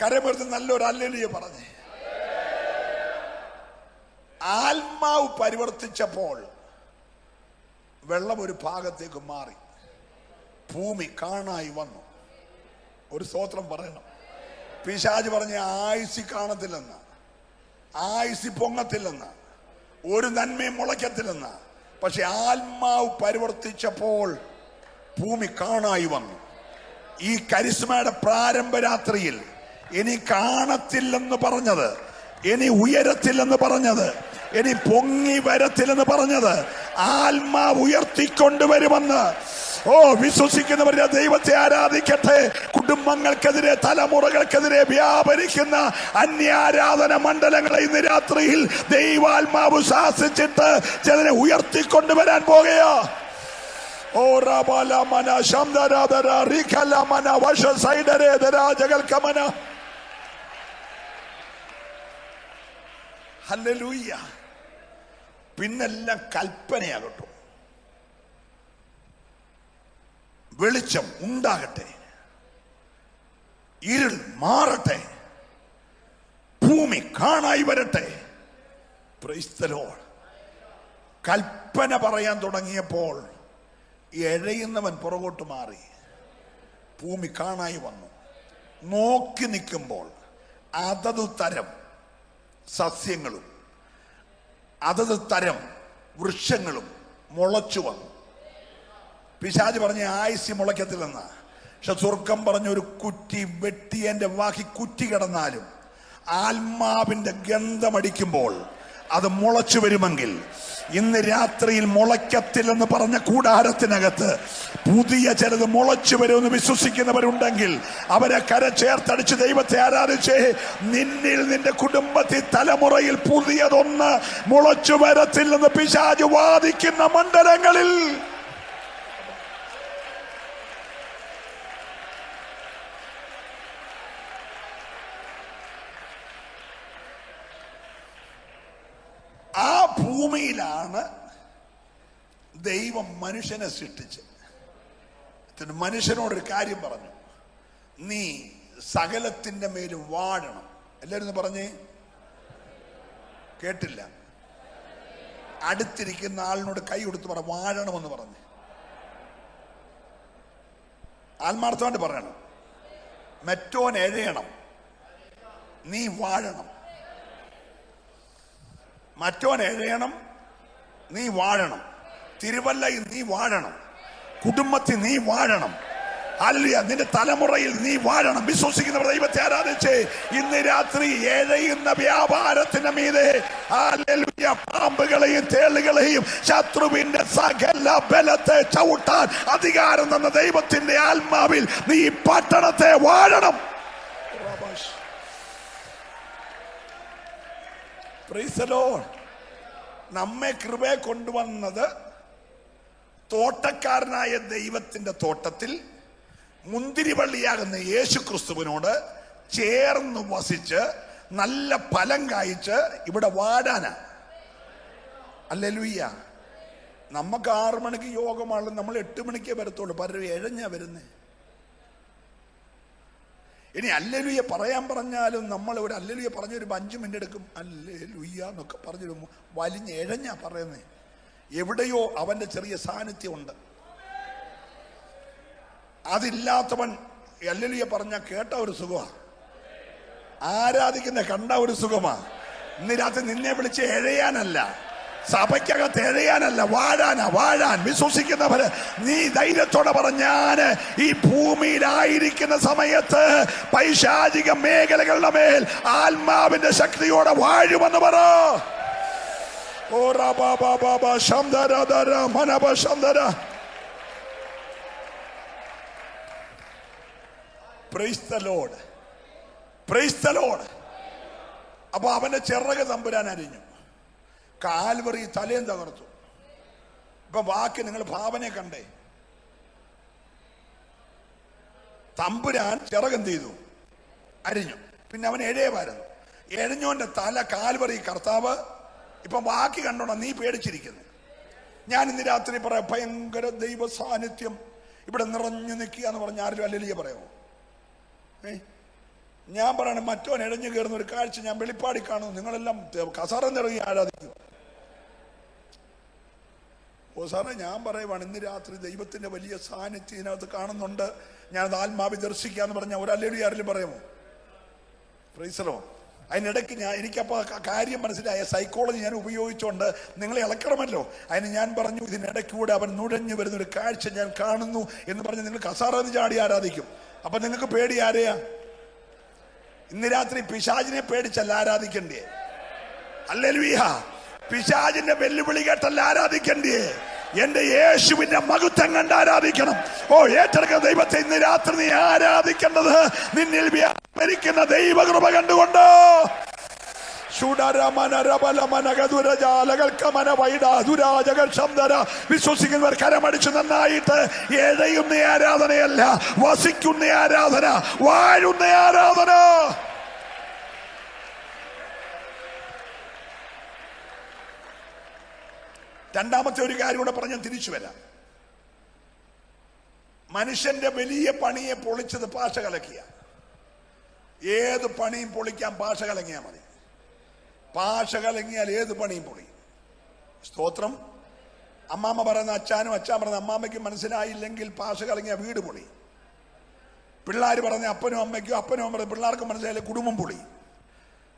കരമെടുത്ത് നല്ലൊരു ഹല്ലേലൂയ പറഞ്ഞേ. ആത്മാവ് പരിവർത്തിച്ചപ്പോൾ വെള്ളം ഒരു ഭാഗത്തേക്ക് മാറി, ഭൂമി കാണായി വന്നു. ഒരു സ്തോത്രം പറയണം. പിശാച് പറഞ്ഞ ആയുസി കാണത്തില്ലെന്ന്, ആയുസി പൊങ്ങത്തില്ലെന്ന്, ഒരു നന്മയും മുളയ്ക്കത്തില്ലെന്ന്. പക്ഷെ ആത്മാവ് പരിവർത്തിച്ചപ്പോൾ ഭൂമി കാണായി വന്നു. ഈ കരിസ്മയുടെ പ്രാരംഭ രാത്രിയിൽ ഇനി കാണത്തില്ലെന്ന് പറഞ്ഞത്, ഇനി ഉയരത്തില്ലെന്ന് പറഞ്ഞത്, ഇനി പൊങ്ങി വരത്തില്ലെന്ന് പറഞ്ഞത് ആത്മാവ് ഉയർത്തിക്കൊണ്ടുവരുമെന്ന്. ഓ, വിശ്വസിക്കുന്നവരെ ദൈവത്തെ ആരാധിക്കട്ടെ. കുടുംബങ്ങൾക്കെതിരെ, തലമുറകൾക്കെതിരെ വ്യാപരിക്കുന്ന അന്യാരാധന മണ്ഡലങ്ങളെ ഇന്ന് രാത്രിയിൽ ദൈവാത്മാവ് ശാസിച്ചിട്ട് ജനനെ ഉയർത്തിക്കൊണ്ടുവരാൻ പോകുകയാ. ഓ റബലമന ശംദരാദര റിഖലമന വശ സൈഡരേദര ജഗൽകമന. ഹല്ലേലൂയ. പിന്നെല്ലാം കൽപ്പനയാകട്ടെ. വെളിച്ചം ഉണ്ടാകട്ടെ, ഇരുൾ മാറട്ടെ, ഭൂമി കാണായി വരട്ടെ. Price the Lord. കൽപ്പന പറയാൻ തുടങ്ങിയപ്പോൾ എഴയുന്നവൻ പുറകോട്ട് മാറി, ഭൂമി കാണായി വന്നു. നോക്കി നിൽക്കുമ്പോൾ അതത് തരം സസ്യങ്ങളും അതത് തരം വൃക്ഷങ്ങളും മുളച്ചു വന്നു. പിശാച് പറഞ്ഞ ആയുസി മുളയ്ക്കത്തില്ലെന്ന, പക്ഷെ സ്വർഗം പറഞ്ഞ ഒരു കുറ്റി വെട്ടിയന്റെ വാക്കി കുറ്റി കിടന്നാലും ആത്മാവിന്റെ ഗന്ധമടിക്കുമ്പോൾ അത് മുളച്ചു വരുമെങ്കിൽ ഇന്ന് രാത്രിയിൽ മുളയ്ക്കത്തില്ലെന്ന് പറഞ്ഞ കൂടാരത്തിനകത്ത് പുതിയ ചിലത് മുളച്ചു വരുമെന്ന് വിശ്വസിക്കുന്നവരുണ്ടെങ്കിൽ അവരെ കരചേർത്തടിച്ച് ദൈവത്തെ ആരാധിച്ചേ. നിന്നിൽ, നിന്റെ കുടുംബത്തിൽ, തലമുറയിൽ പുതിയതൊന്ന് മുളച്ചു വരത്തില്ലെന്ന് പിശാച് വാദിക്കുന്ന മണ്ഡലങ്ങളിൽ ആ ഭൂമിയിലാണ് ദൈവം മനുഷ്യനെ സൃഷ്ടിച്ച്. മനുഷ്യനോടൊരു കാര്യം പറഞ്ഞു, നീ സകലത്തിന്റെ മേലും വാഴണം. എല്ലാവരും പറഞ്ഞേ, കേട്ടില്ല. അടുത്തിരിക്കുന്ന ആളിനോട് കൈ കൊടുത്ത് പറ, വാഴണമെന്ന് പറഞ്ഞു. ആത്മാർത്ഥമായിട്ട് പറയണം. മറ്റോൻ എഴയണം, നീ വാഴണം. മറ്റോൻ എഴയണം, നീ വാഴണം. തിരുവല്ലയിൽ നീ വാഴണം, കുടുംബത്തിൽ നീ വാഴണം. ഹല്ലേലൂയ. നിന്റെ തലമുറയിൽ നീ വാഴണം. വിശ്വസിക്കുന്നവർ ദൈവത്തെ ആരാധിച്ചേ. ഇന്ന് രാത്രി എഴയുന്ന വ്യാപാരത്തിന് മീതെ ഹല്ലേലൂയ പാമ്പുകളെയും തേളുകളെയും ശത്രുവിന്റെ സകല ബലത്തെ ചവിട്ടാൻ അധികാരം തന്ന ദൈവത്തിന്റെ ആത്മാവിൽ നീ ഈ പട്ടണത്തെ വാഴണം. Price the Lord. നമ്മെ കൃപയെ കൊണ്ടുവന്നത് തോട്ടക്കാരനായ ദൈവത്തിന്റെ തോട്ടത്തിൽ മുന്തിരിവള്ളിയാകുന്ന യേശു ക്രിസ്തുവിനോട് ചേർന്ന് വസിച്ച് നല്ല ഫലം കായ്ച്ച് ഇവിടെ വാടാനാ. ഹല്ലേലൂയ. നമുക്ക് 6 മണിക്ക് യോഗമാണ്, നമ്മൾ 8 മണിക്കേ വരത്തുള്ളൂ. പലരും എഴഞ്ഞാ വരുന്നേ. ഇനി ഹല്ലേലൂയ പറയാൻ പറഞ്ഞാലും നമ്മൾ ഒരു ഹല്ലേലൂയ പറഞ്ഞൊരു 5 മിനിറ്റ് എടുക്കും. ഹല്ലേലൂയ എന്നൊക്കെ പറഞ്ഞിടും, വലിഞ്ഞ് എഴഞ്ഞാ പറയുന്നേ. എവിടെയോ അവന്റെ ചെറിയ സാന്നിധ്യം ഉണ്ട്. അതില്ലാത്തവൻ ഹല്ലേലൂയ പറഞ്ഞാൽ കേട്ട ഒരു സുഖമാ, ആരാധിക്കുന്ന കണ്ട ഒരു സുഖമാ. ഇന്ന് രാത്രി നിന്നെ വിളിച്ച് എഴയാനല്ല, സഭയ്ക്കകത്ത് എഴയാനല്ല, വാഴാൻ വിശ്വസിക്കുന്നവര് നീ ധൈര്യത്തോടെ പറഞ്ഞാന് ഈ ഭൂമിയിലായിരിക്കുന്ന സമയത്ത് പൈശാചിക മേഖലകളുടെ മേൽ ആത്മാവിന്റെ ശക്തിയോടെ വാഴുമെന്ന് പറ. ഓ റബാബാബാ ശംദരദര മനബ ശംദര. Praise the Lord, praise the lord. അപ്പൊ അവന്റെ ചിറക് തമ്പുരാൻ അരിഞ്ഞു, കാൽവറി തലയും തകർത്തു. ഇപ്പൊ വാക്ക് നിങ്ങൾ ഭാവനയെ കണ്ടേ. തമ്പുരാൻ ചിറകെന്ത് ചെയ്തു? അരിഞ്ഞു. പിന്നെ അവൻ എഴയമായിരുന്നു. എഴഞ്ഞോന്റെ തല കാൽവറി കർത്താവ്. ഇപ്പൊ വാക്ക് കണ്ടോണം, നീ പേടിച്ചിരിക്കുന്നു. ഞാൻ ഇന്ന് രാത്രി പറയാം, ഭയങ്കര ദൈവ സാന്നിധ്യം ഇവിടെ നിറഞ്ഞു നിൽക്കുക എന്ന് പറഞ്ഞ ആരും ഹല്ലേലൂയ പറയാമോ? ഞാൻ പറയണ മറ്റോൻ എഴഞ്ഞു കയറുന്ന ഒരു കാഴ്ച ഞാൻ വെളിപ്പാടി കാണുന്നു. നിങ്ങളെല്ലാം കസറ നിറങ്ങി ആരാധിക്കും. ഓ സാറേ, ഞാൻ പറയുവാണ്, ഇന്ന് രാത്രി ദൈവത്തിന്റെ വലിയ സാന്നിധ്യം ഇതിനകത്ത് കാണുന്നുണ്ട്, ഞാനത് ആത്മാവി ദർശിക്കാന്ന് പറഞ്ഞാൽ ഒരു ഹല്ലേലൂയ ആരെങ്കിലും പറയുമോ? Price the Lord. അതിനിടയ്ക്ക് എനിക്കപ്പോൾ കാര്യം മനസ്സിലായ സൈക്കോളജി ഞാൻ ഉപയോഗിച്ചുകൊണ്ട് നിങ്ങളെ ഇളക്കണമല്ലോ. അതിന് ഞാൻ പറഞ്ഞു, ഇതിനിടയ്ക്കൂടെ അവൻ നുഴഞ്ഞു വരുന്നൊരു കാഴ്ച ഞാൻ കാണുന്നു എന്ന് പറഞ്ഞ് നിങ്ങൾ കസാറന്ന് ചാടി ആരാധിക്കും. അപ്പൊ നിങ്ങൾക്ക് പേടി ആരെയാ? ഇന്ന് രാത്രി പിശാചിനെ പേടിച്ചല്ല ആരാധിക്കണ്ടേ? ഹല്ലേലൂയ. പിശാചിന്റെ വെല്ലുവിളി കേട്ടല്ല ആരാധിക്കണ്ടേ? എന്റെ യേശുവിന്റെ മഹത്വം കണ്ട് ആരാധിക്കണം. ഓ ഏറ്റെടുക്കുന്ന ദൈവത്തെ ഇന്ന് രാത്രി നീ ആരാധിക്കേണ്ടത് നിന്നിൽ വ്യാപരിക്കുന്ന ദൈവകൃപ കണ്ടുകൊണ്ട്. വിശ്വസിക്കുന്നവർ കരമടിച്ചു നന്നായിട്ട് എഴയുന്ന ആരാധനയല്ല, വസിക്കുന്ന ആരാധന, വാഴുന്ന ആരാധന. രണ്ടാമത്തെ ഒരു കാര്യം കൂടെ പറഞ്ഞ് തിരിച്ചു വരാം. മനുഷ്യന്റെ വലിയ പണിയെ പൊളിച്ചത് ഭാഷ കലക്കിയ. ഏത് പണിയും പൊളിക്കാൻ ഭാഷ കലങ്ങിയാൽ മതി. ഭാഷ കലങ്ങിയാൽ ഏത് പണിയും പൊളി. സ്തോത്രം. അമ്മാമ്മ പറയുന്ന അച്ഛനും അച്ഛൻ പറയുന്ന അമ്മാമ്മയ്ക്കും മനസ്സിലായില്ലെങ്കിൽ ഭാഷ കലങ്ങിയ വീട് പൊളി. പിള്ളേർ പറഞ്ഞ അപ്പനും അമ്മയ്ക്കും, അപ്പനും അമ്മ പിള്ളേർക്കും മനസ്സിലായില്ലേ കുടുംബം പൊളി.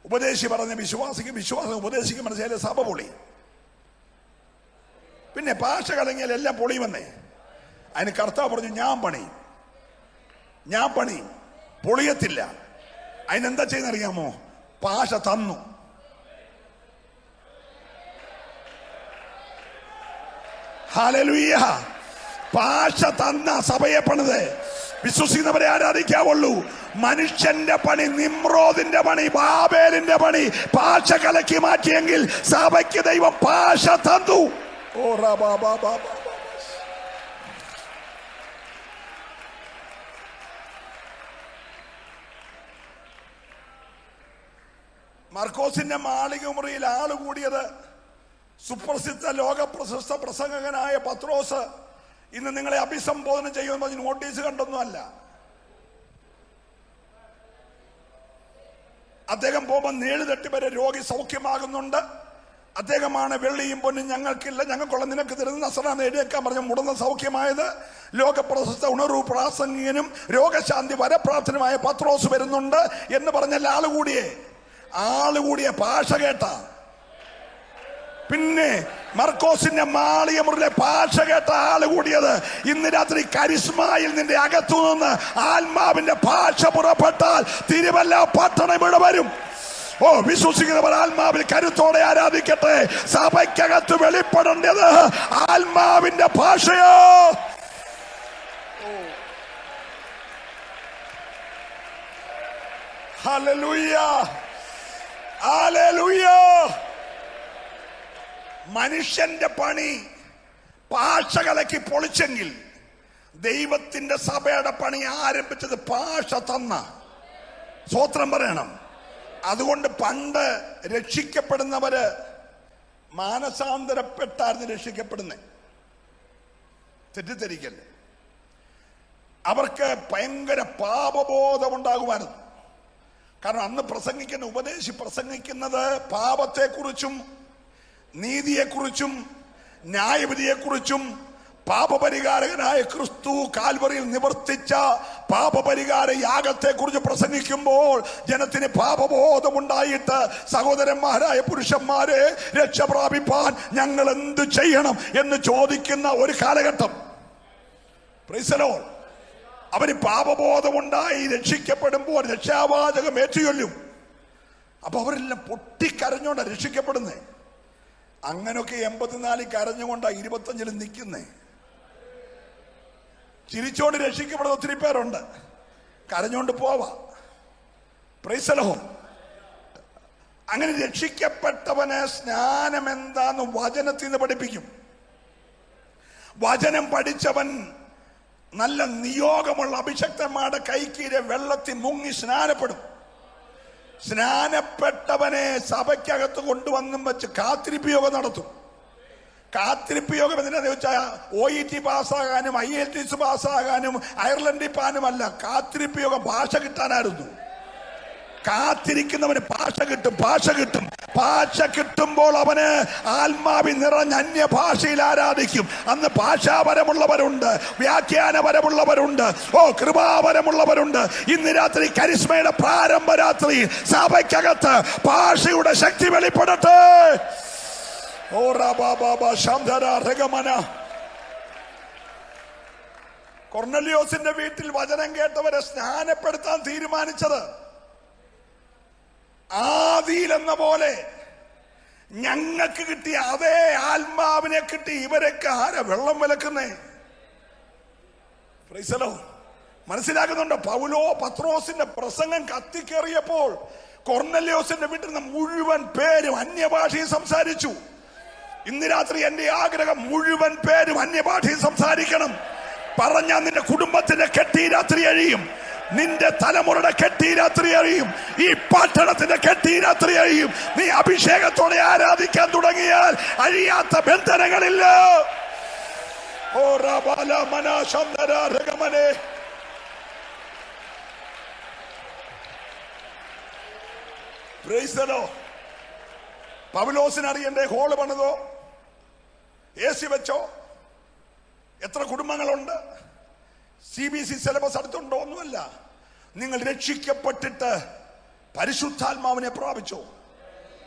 ഉപദേശി പറഞ്ഞ വിശ്വാസിക്ക് വിശ്വാസം, ഉപദേശിക്ക് മനസ്സിലായില്ലേ സഭ പൊളി. പിന്നെ ഭാഷ കലങ്ങിയാൽ എല്ലാം പൊളിയുമെന്നേ. അതിന് കർത്താവ് പറഞ്ഞു, ഞാൻ പണി പൊളിയത്തില്ല. അതിനെന്താ ചെയ്യുന്നറിയാമോ? ഭാഷ തന്നു. ഹല്ലേലൂയ. ഭാഷ തന്ന സഭയെ പണിത് വിശ്വസിക്കുന്നവരെ ആരാധിക്കാവുള്ളൂ. മനുഷ്യന്റെ പണി, നിമ്രോദിന്റെ പണി, ബാബേലിന്റെ പണി ഭാഷ കലക്കി മാറ്റിയെങ്കിൽ സഭയ്ക്ക് ദൈവം ഭാഷ തന്നു. ഓ റബാബാബാ. മർക്കോസിന്റെ മാളിക മുറിയിൽ ആള് കൂടിയത് സുപ്രസിദ്ധ ലോക പ്രശസ്ത പ്രസംഗകനായ പത്രോസ് ഇന്ന് നിങ്ങളെ അഭിസംബോധന ചെയ്യുമെന്ന് പറഞ്ഞ് നോട്ടീസ് കണ്ടൊന്നുമല്ല. അദ്ദേഹം പോകുമ്പോൾ 7 തട്ടി വരെ രോഗി സൗഖ്യമാകുന്നുണ്ട്. അദ്ദേഹമാണ് വെള്ളിയും പൊന്നും ഞങ്ങൾക്കില്ല, ഞങ്ങൾക്കുള്ള നിനക്ക് തരുന്ന നസറാന്ന് എഴുതിയേക്കാൻ പറഞ്ഞ മുടന്ന സൗഖ്യമായത്. ലോകപ്രശസ്ത ഉണർവ് പ്രാസംഗികനും രോഗശാന്തി വരപ്രാർത്ഥനുമായ പത്രോസ് വരുന്നുണ്ട് എന്ന് പറഞ്ഞാൽ ആളുകൂടിയ ഭാഷ കേട്ട. പിന്നെ മർക്കോസിന്റെ മാളിക മുറിയിലെ ഭാഷ കേട്ട ആള് കൂടിയത്. ഇന്ന് രാത്രി കരിസ്മയിൽ നിന്റെ അകത്തു നിന്ന് ആത്മാവിന്റെ ഭാഷ പുറപ്പെട്ടാൽ തിരുവല്ല പട്ടണം ഇവിടെ വരും. ഓ വിശ്വസിക്കുന്നവർ ആത്മാവിൽ കരുത്തോടെ ആരാധിക്കട്ടെ. സഭയ്ക്കകത്ത് വെളിപ്പെടേണ്ടത് ആത്മാവിന്റെ ഭാഷയോ. Hallelujah, hallelujah. മനുഷ്യന്റെ പണി പാഷ കലക്കി പൊളിച്ചെങ്കിൽ ദൈവത്തിന്റെ സഭയുടെ പണി ആരംഭിച്ചത് പാഷ തന്ന. സ്തോത്രം പറയണം. അതുകൊണ്ട് പണ്ട് രക്ഷിക്കപ്പെടുന്നവര് മാനസാന്തരപ്പെട്ടായിരുന്നു രക്ഷിക്കപ്പെടുന്നത്. തെറ്റിദ്ധരിക്കല്ലേ. അവർക്ക് ഭയങ്കര പാപബോധം ഉണ്ടാകുമായിരുന്നു. കാരണം അന്ന് പ്രസംഗിക്കുന്നത് പാപത്തെക്കുറിച്ചും നീതിയെക്കുറിച്ചും ന്യായവിധിയെക്കുറിച്ചും പാപപരിഹാരകനായ ക്രിസ്തു കാൽവറിയിൽ നിവർത്തിച്ച പാപപരിഹാര യാഗത്തെക്കുറിച്ച് പ്രസംഗിക്കുമ്പോൾ ജനത്തിന് പാപബോധമുണ്ടായിട്ട് സഹോദരന്മാരായ പുരുഷന്മാരെ രക്ഷ പ്രാപിപ്പാൻ ഞങ്ങൾ എന്ത് ചെയ്യണം എന്ന് ചോദിക്കുന്ന ഒരു കാലഘട്ടം. Price the Lord. അവന് പാപബോധമുണ്ടായി രക്ഷിക്കപ്പെടുമ്പോൾ രക്ഷാവാചകം ഏറ്റുചൊല്ലും. അപ്പൊ അവരെല്ലാം പൊട്ടിക്കരഞ്ഞോണ്ടാ രക്ഷിക്കപ്പെടുന്നേ. അങ്ങനൊക്കെ 84 കരഞ്ഞുകൊണ്ടാ 25 നിൽക്കുന്നേ. ചിരിച്ചോണ്ട് രക്ഷിക്കപ്പെടുന്ന ഒത്തിരി പേരുണ്ട്, കരഞ്ഞോണ്ട് പോവാ. Price the Lord. അങ്ങനെ രക്ഷിക്കപ്പെട്ടവന് സ്നാനം എന്താന്ന് വചനത്തിൽ നിന്ന് പഠിപ്പിക്കും. വചനം പഠിച്ചവൻ നല്ല നിയോഗമുള്ള അഭിഷക്തന്മാരുടെ കൈക്കീരെ വെള്ളത്തിൽ മുങ്ങി സ്നാനപ്പെടും. സ്നാനപ്പെട്ടവനെ സഭയ്ക്കകത്ത് കൊണ്ടുവന്നും വെച്ച് കാത്തിരിപ്പ് യോഗം നടത്തും. കാത്തിരിപ്പ് യോഗം എന്തിനാന്ന് ചോദിച്ചാൽ OET പാസ്സാകാനും IELTS പാസ്സാകാനും അയർലൻഡിൽ പാനുമല്ല. കാത്തിരിപ്പ് യോഗം ഭാഷ കിട്ടാനായിരുന്നു. കാത്തിരിക്കുന്നവന് ഭാഷ കിട്ടും. ഭാഷ കിട്ടുമ്പോൾ അവന് ആത്മാവിൽ നിറഞ്ഞ അന്യഭാഷയിൽ ആരാധിക്കും. അന്ന് ഭാഷാപരമുള്ളവരുണ്ട്, വ്യാഖ്യാനപരമുള്ളവരുണ്ട്, കൃപാപരമുള്ളവരുണ്ട്. ഇന്ന് രാത്രി കരിസ്മയുടെ പ്രാരംഭ രാത്രി സഭയ്ക്കകത്ത് ഭാഷയുടെ ശക്തി വെളിപ്പെടട്ടെ. കൊർന്നലിയോസിന്റെ വീട്ടിൽ വചനം കേട്ടവരെ സ്നാനപ്പെടുത്താൻ തീരുമാനിച്ചത് ആദിയിൽ എന്ന പോലെ ഞങ്ങൾക്ക് കിട്ടിയ അതേ ആത്മാവിനെ കിട്ടി ഇവരൊക്കെ ആരാ വെള്ളം വിലക്കുന്നേ? Praise the lord. മനസ്സിലാക്കുന്നുണ്ടോ? പത്രോസിന്റെ പ്രസംഗം കത്തിക്കേറിയപ്പോൾ കൊർന്നലിയോസിന്റെ വീട്ടിൽ നിന്ന് മുഴുവൻ പേരും അന്യഭാഷയിൽ സംസാരിച്ചു. ഇന്ന് രാത്രി എന്റെ ആഗ്രഹം മുഴുവൻ പേരും അന്യഭാഷയിൽ സംസാരിക്കണം. പറഞ്ഞാൽ നിന്റെ കുടുംബത്തിന്റെ കെട്ടി രാത്രി അഴിയും, നിന്റെ തലമുറയുടെ കെട്ടി രാത്രി അറിയും, ഈ പട്ടണത്തിന്റെ കെട്ടി രാത്രി അറിയും. നീ അഭിഷേകത്തോടെ ആരാധിക്കാൻ തുടങ്ങിയാൽ അഴിയാത്ത ബന്ധനങ്ങളില്ല. പൗലോസിനറിയണ്ടേ? ഹോള് പണിതോ? AC വെച്ചോ? എത്ര കുടുംബങ്ങളുണ്ട്? CBC syllabus അടുത്തുണ്ടോ? ഒന്നുമല്ല. നിങ്ങൾ രക്ഷിക്കപ്പെട്ടിട്ട് പരിശുദ്ധാത്മാവിനെ പ്രാപിച്ചോ?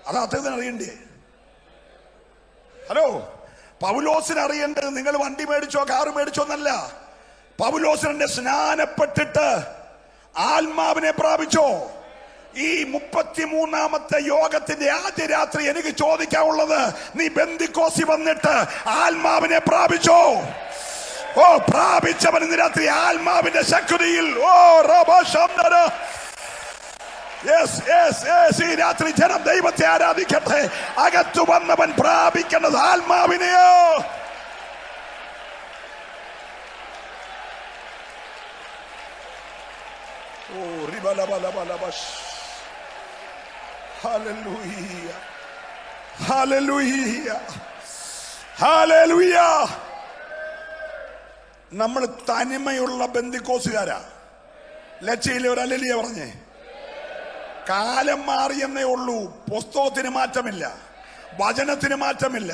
അത് അദ്ദേഹത്തിന് അറിയണ്ടേ? ഹലോ, പൗലോസിന് അറിയേണ്ടത് നിങ്ങൾ വണ്ടി മേടിച്ചോ കാറ് മേടിച്ചോ എന്നല്ല. പൗലോസിനെ സ്നാനപ്പെട്ടിട്ട് ആത്മാവിനെ പ്രാപിച്ചോ? ഈ 33ാമത്തെ യോഗത്തിന്റെ ആദ്യ രാത്രി എനിക്ക് ചോദിക്കാനുള്ളത്, നീ ബെന്തിക്കോസി വന്നിട്ട് ആത്മാവിനെ പ്രാപിച്ചോ? പ്രാപിച്ചവൻ ഇന്ന് രാത്രി ആത്മാവിന്റെ ശക്തിയിൽ ഈ രാത്രി ജനം ദൈവത്തെ ആരാധിക്കട്ടെ. അകത്തു വന്നവൻ പ്രാപിക്കേണ്ടത് ആത്മാവിനെയോ? Hallelujah, hallelujah, hallelujah. നമ്മൾ തനിമയുള്ള ബന്ധിക്കോസുകാരാ. ലച്ചയിലെ ഒരു അല്ലേലൂയ പറഞ്ഞേ. കാലം മാറിയെന്നേ ഉള്ളൂ, പുസ്തകത്തിന് മാറ്റമില്ല, വചനത്തിന് മാറ്റമില്ല.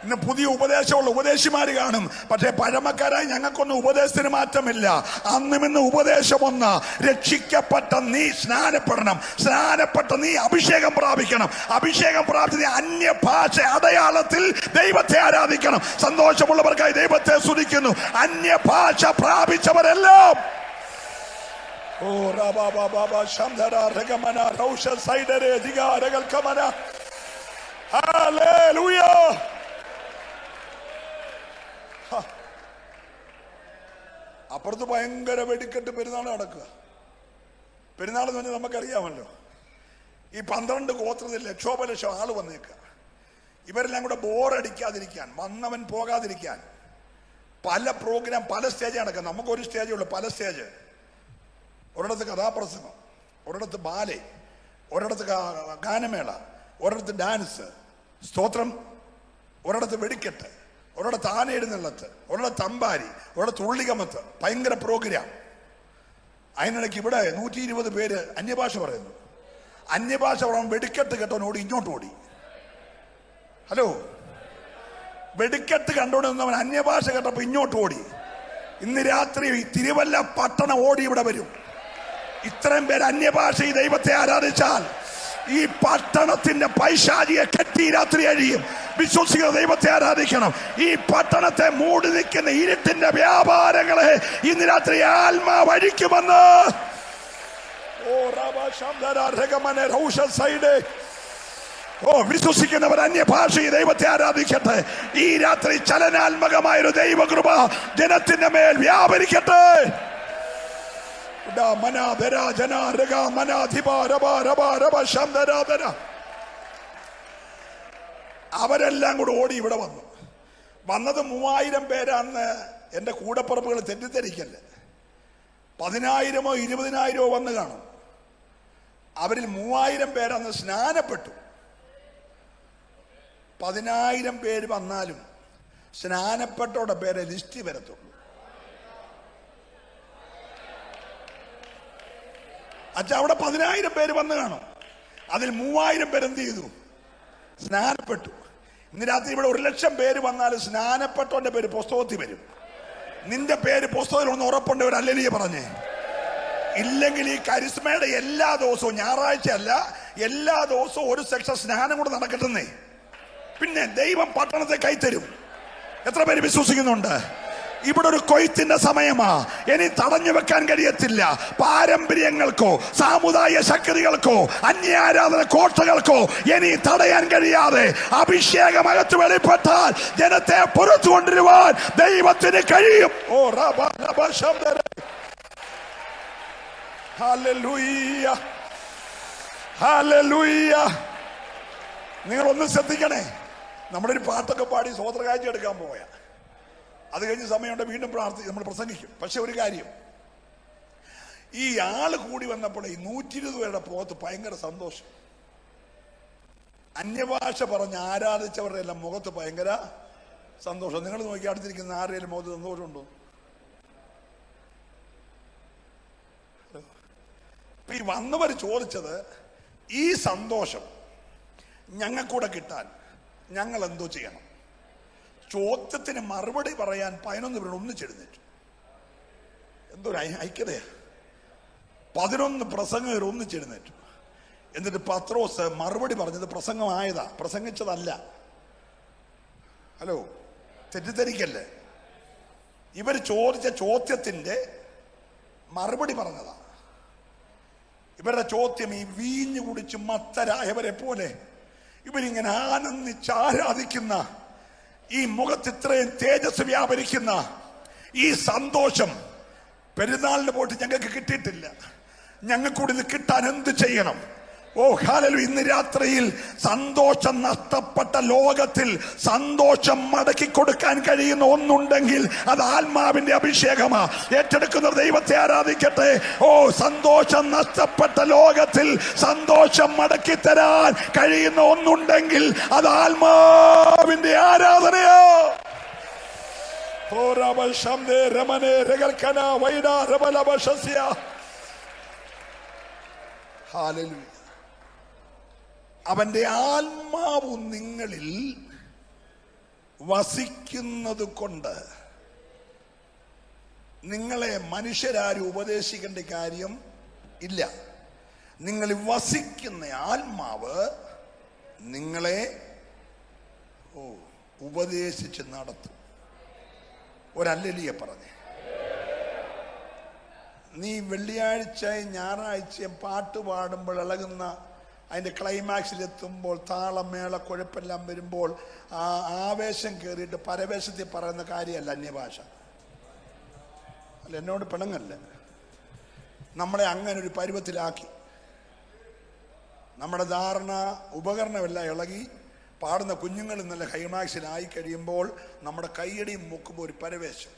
ഇന്ന് പുതിയ ഉപദേശമുള്ള ഉപദേശിമാര് കാണും, പക്ഷേ പഴമക്കാരായി ഞങ്ങൾക്കൊന്നും ഉപദേശത്തിന് മാറ്റമില്ല. അന്നും ഇന്ന് ഉപദേശം ഒന്ന്, രക്ഷിക്കപ്പെട്ട നീ സ്നാനപ്പെടണം, സ്നാനപ്പെട്ട നീ അഭിഷേകം പ്രാപിക്കണം, അഭിഷേകം പ്രാപിച്ച നീ അന്യഭാഷ അടയാളത്തിൽ ദൈവത്തെ ആരാധിക്കണം. സന്തോഷമുള്ളവർക്കായി ദൈവത്തെ സ്തുതിക്കുന്നു. അന്യഭാഷ പ്രാപിച്ചവരെല്ലാം അപ്പുറത്ത് ഭയങ്കര വെടിക്കെട്ട് പെരുന്നാൾ നടക്കുക. പെരുന്നാൾ എന്ന് പറഞ്ഞാൽ നമുക്കറിയാമല്ലോ, ഈ 12 ഗോത്രത്തിൽ ലക്ഷോപലക്ഷം ആള് വന്നേക്കുക. ഇവരെല്ലാം കൂടെ ബോറടിക്കാതിരിക്കാൻ, വന്നവൻ പോകാതിരിക്കാൻ പല പ്രോഗ്രാം, പല സ്റ്റേജ് നടക്കാം. നമുക്കൊരു സ്റ്റേജേ ഉള്ളൂ, പല സ്റ്റേജ്. ഒരിടത്ത് കഥാപ്രസംഗം, ഒരിടത്ത് ബാലെ, ഒരിടത്ത് ഗാനമേള, ഒരിടത്ത് ഡാൻസ്, സ്തോത്രം, ഒരിടത്ത് വെടിക്കെട്ട്, ഒരിടത്ത് ആന എഴുന്നള്ളത്ത്, ഒരിടത്ത് അമ്പാരി, ഒരിടത്ത് ഉള്ളികമത്ത്. ഭയങ്കര പ്രോഗ്രാം. അതിനിടയ്ക്ക് ഇവിടെ 120 പേര് അന്യഭാഷ പറയുന്നു. അന്യഭാഷ പറയാൻ വെടിക്കെട്ട് കേട്ടവൻ ഓടി ഇങ്ങോട്ട് ഓടി. ഹലോ, വെടിക്കെട്ട് കണ്ടോണ്ടിരുന്നവൻ അന്യഭാഷ കേട്ടപ്പോ ഇങ്ങോട്ട് ഓടി. ഇന്ന് രാത്രി തിരുവല്ല പട്ടണം ഓടി ഇവിടെ വരും. ഇത്രയും പേര് അന്യഭാഷ ഈ ദൈവത്തെ ആരാധിച്ചാൽ ഈ പട്ടണത്തിന്റെ പൈശാചിയെ കെട്ടി രാത്രി അഴിയും. വിശ്വസിക്കുന്ന ദൈവത്തെ ആരാധിക്കണം. ഈ പട്ടണത്തെ മൂടി നിൽക്കുന്ന ഇരുട്ടിന്റെ വ്യാപാരങ്ങളെ ഇന്ന് രാത്രി ആത്മാവ് അഴിക്കുമെന്ന്. വിശ്വസിക്കുന്നവർ അന്യഭാഷ ഈ ദൈവത്തെ ആരാധിക്കട്ടെ. ഈ രാത്രി ചലനാത്മകമായൊരു ദൈവകൃപ ജനത്തിന്റെ മേൽ വ്യാപരിക്കട്ടെ. അവരെല്ലാം കൂടെ ഓടി ഇവിടെ വന്നു. വന്നത് 3000 പേരാണെന്ന് എന്റെ കൂടപ്പുറപ്പുകൾ തെറ്റിദ്ധരിക്കല്ലേ. 10,000-ഓ 20,000-ഓ വന്ന് കാണും. അവരിൽ 3000 പേരന്ന് സ്നാനപ്പെട്ടു. 10,000 പേര് വന്നാലും സ്നാനപ്പെട്ടോടെ പേരെ ലിസ്റ്റ് വരത്തുള്ളൂ. അച്ഛാ, അവിടെ 10,000 പേര് വന്ന് കാണും. അതിൽ 3000 പേരെന്ത് ചെയ്തു? സ്നാനപ്പെട്ടു. ഇന്ന് രാത്രി ഇവിടെ 1,00,000 പേര് വന്നാലും സ്നാനപ്പെട്ടവന്റെ പേര് പുസ്തകത്തിൽ വരും. നിന്റെ പേര് പുസ്തകത്തിൽ ഒന്ന് ഉറപ്പുണ്ട്. ഒരു ഹല്ലേലൂയ പറഞ്ഞേ. ഇല്ലെങ്കിൽ ഈ കരിസ്മയുടെ എല്ലാ ദിവസവും, ഞായറാഴ്ച അല്ല, എല്ലാ ദിവസവും ഒരു സെക്ഷൻ സ്നാനം കൂടെ നടക്കട്ടെന്നേ. പിന്നെ ദൈവം പട്ടണത്തെ കൈത്തരും. എത്ര പേര് വിശ്വസിക്കുന്നുണ്ട്? ഇവിടെ ഒരു കൊയ്ത്തിന്റെ സമയമാ. ഇനി തടഞ്ഞു വെക്കാൻ കഴിയത്തില്ല. പാരമ്പര്യങ്ങൾക്കോ സാമുദായിക ശക്തികൾക്കോ അന്യാരാധന കോട്ടകൾക്കോ ഇനി തടയാൻ കഴിയാതെ അഭിഷേകം അകത്ത് വെളിപ്പെട്ടാൽ ജനത്തെ പുറത്തു കൊണ്ടുവരുവാൻ ദൈവത്തിന് കഴിയും. ഓ ഹല്ലേലൂയ, ഹല്ലേലൂയ. നിങ്ങളൊന്ന് ശ്രദ്ധിക്കണേ. നമ്മളൊരു പാട്ടൊക്കെ പാടി സ്വോത്രകാഴ്ച എടുക്കാൻ പോയാ അത് കഴിഞ്ഞ് സമയമുണ്ട് വീണ്ടും നമ്മൾ പ്രസംഗിക്കും. പക്ഷെ ഒരു കാര്യം, ഈ ആള് കൂടി വന്നപ്പോൾ ഈ 120 പേരുടെ പുറത്ത് ഭയങ്കര സന്തോഷം. അന്യഭാഷ പറഞ്ഞ് ആരാധിച്ചവരുടെ എല്ലാം മുഖത്ത് ഭയങ്കര സന്തോഷം. നിങ്ങൾ നോക്കി അടുത്തിരിക്കുന്ന ആരുടെയും മുഖത്ത് സന്തോഷമുണ്ടോ? ഈ വന്നവർ ചോദിച്ചത്, ഈ സന്തോഷം ഞങ്ങൾക്കൂടെ കിട്ടാൻ ഞങ്ങൾ എന്തോ ചെയ്യണം? ചോദ്യത്തിന് മറുപടി പറയാൻ 11 പേരോട് ഒന്നിച്ചെഴുന്നേറ്റു. എന്തൊരു ഐക്യതയാ! 11 പ്രസംഗകർ ഒന്നിച്ചെഴുന്നേറ്റു. എന്നിട്ട് പത്രോസ് മറുപടി പറഞ്ഞത് പ്രസംഗമായതാ, പ്രസംഗിച്ചതല്ല. ഹലോ, തെറ്റിദ്ധരിക്കല്ലേ. ഇവർ ചോദിച്ച ചോദ്യത്തിന്റെ മറുപടി പറഞ്ഞതാ. ഇവരുടെ ചോദ്യം ഈ വീഞ്ഞു കുടിച്ച് മത്തരായവരെ പോലെ ഇവരിങ്ങനെ ആനന്ദിച്ച് ആരാധിക്കുന്ന, ഈ മുഖത്ത് ഇത്രയും തേജസ് വ്യാപരിക്കുന്ന ഈ സന്തോഷം പെരുന്നാളിന് പോയിട്ട് ഞങ്ങൾക്ക് കിട്ടിയിട്ടില്ല. ഞങ്ങൾക്കൂടി ഇത് കിട്ടാൻ എന്ത് ചെയ്യണം? ഓ ഹല്ലേലൂയ. ഇന്ന് രാത്രിയിൽ സന്തോഷം നഷ്ടപ്പെട്ട ലോകത്തിൽ സന്തോഷം മടക്കി കൊടുക്കാൻ കഴിയുന്ന ഒന്നുണ്ടെങ്കിൽ അത് ആത്മാവിന്റെ അഭിഷേകമാ. ഏറ്റെടുക്കുന്ന ദൈവത്തെ ആരാധിക്കട്ടെ. ഓ, സന്തോഷം നഷ്ടപ്പെട്ട ലോകത്തിൽ സന്തോഷം മടക്കി തരാൻ കഴിയുന്ന ഒന്നുണ്ടെങ്കിൽ അത് ആത്മാവിന്റെ ആരാധനയോ. ഹല്ലേലൂയ. അവന്റെ ആത്മാവ് നിങ്ങളിൽ വസിക്കുന്നത് കൊണ്ട് നിങ്ങളെ മനുഷ്യരാരും ഉപദേശിക്കേണ്ട കാര്യം ഇല്ല. നിങ്ങൾ വസിക്കുന്ന ആത്മാവ് നിങ്ങളെ ഉപദേശിച്ച് നടത്തും. ഒരല്ലേലിയ പറഞ്ഞേ. നീ വെള്ളിയാഴ്ചയും ഞായറാഴ്ചയും പാട്ട് പാടുമ്പോൾ ഇളകുന്ന, അതിൻ്റെ ക്ലൈമാക്സിലെത്തുമ്പോൾ താളമേള കുഴപ്പമെല്ലാം വരുമ്പോൾ ആ ആവേശം കയറിയിട്ട് പരവേശത്തിൽ പറയുന്ന കാര്യമല്ല അന്യഭാഷ. അല്ല, എന്നോട് പിണങ്ങല്ല. നമ്മളെ അങ്ങനെ ഒരു പരുവത്തിലാക്കി. നമ്മുടെ ധാരണ ഉപകരണമെല്ലാം ഇളകി പാടുന്ന കുഞ്ഞുങ്ങൾ ഇന്നലെ ഹൈമാക്സിലായി കഴിയുമ്പോൾ നമ്മുടെ കൈയടിയും മുക്കുമ്പോൾ ഒരു പരവേശം,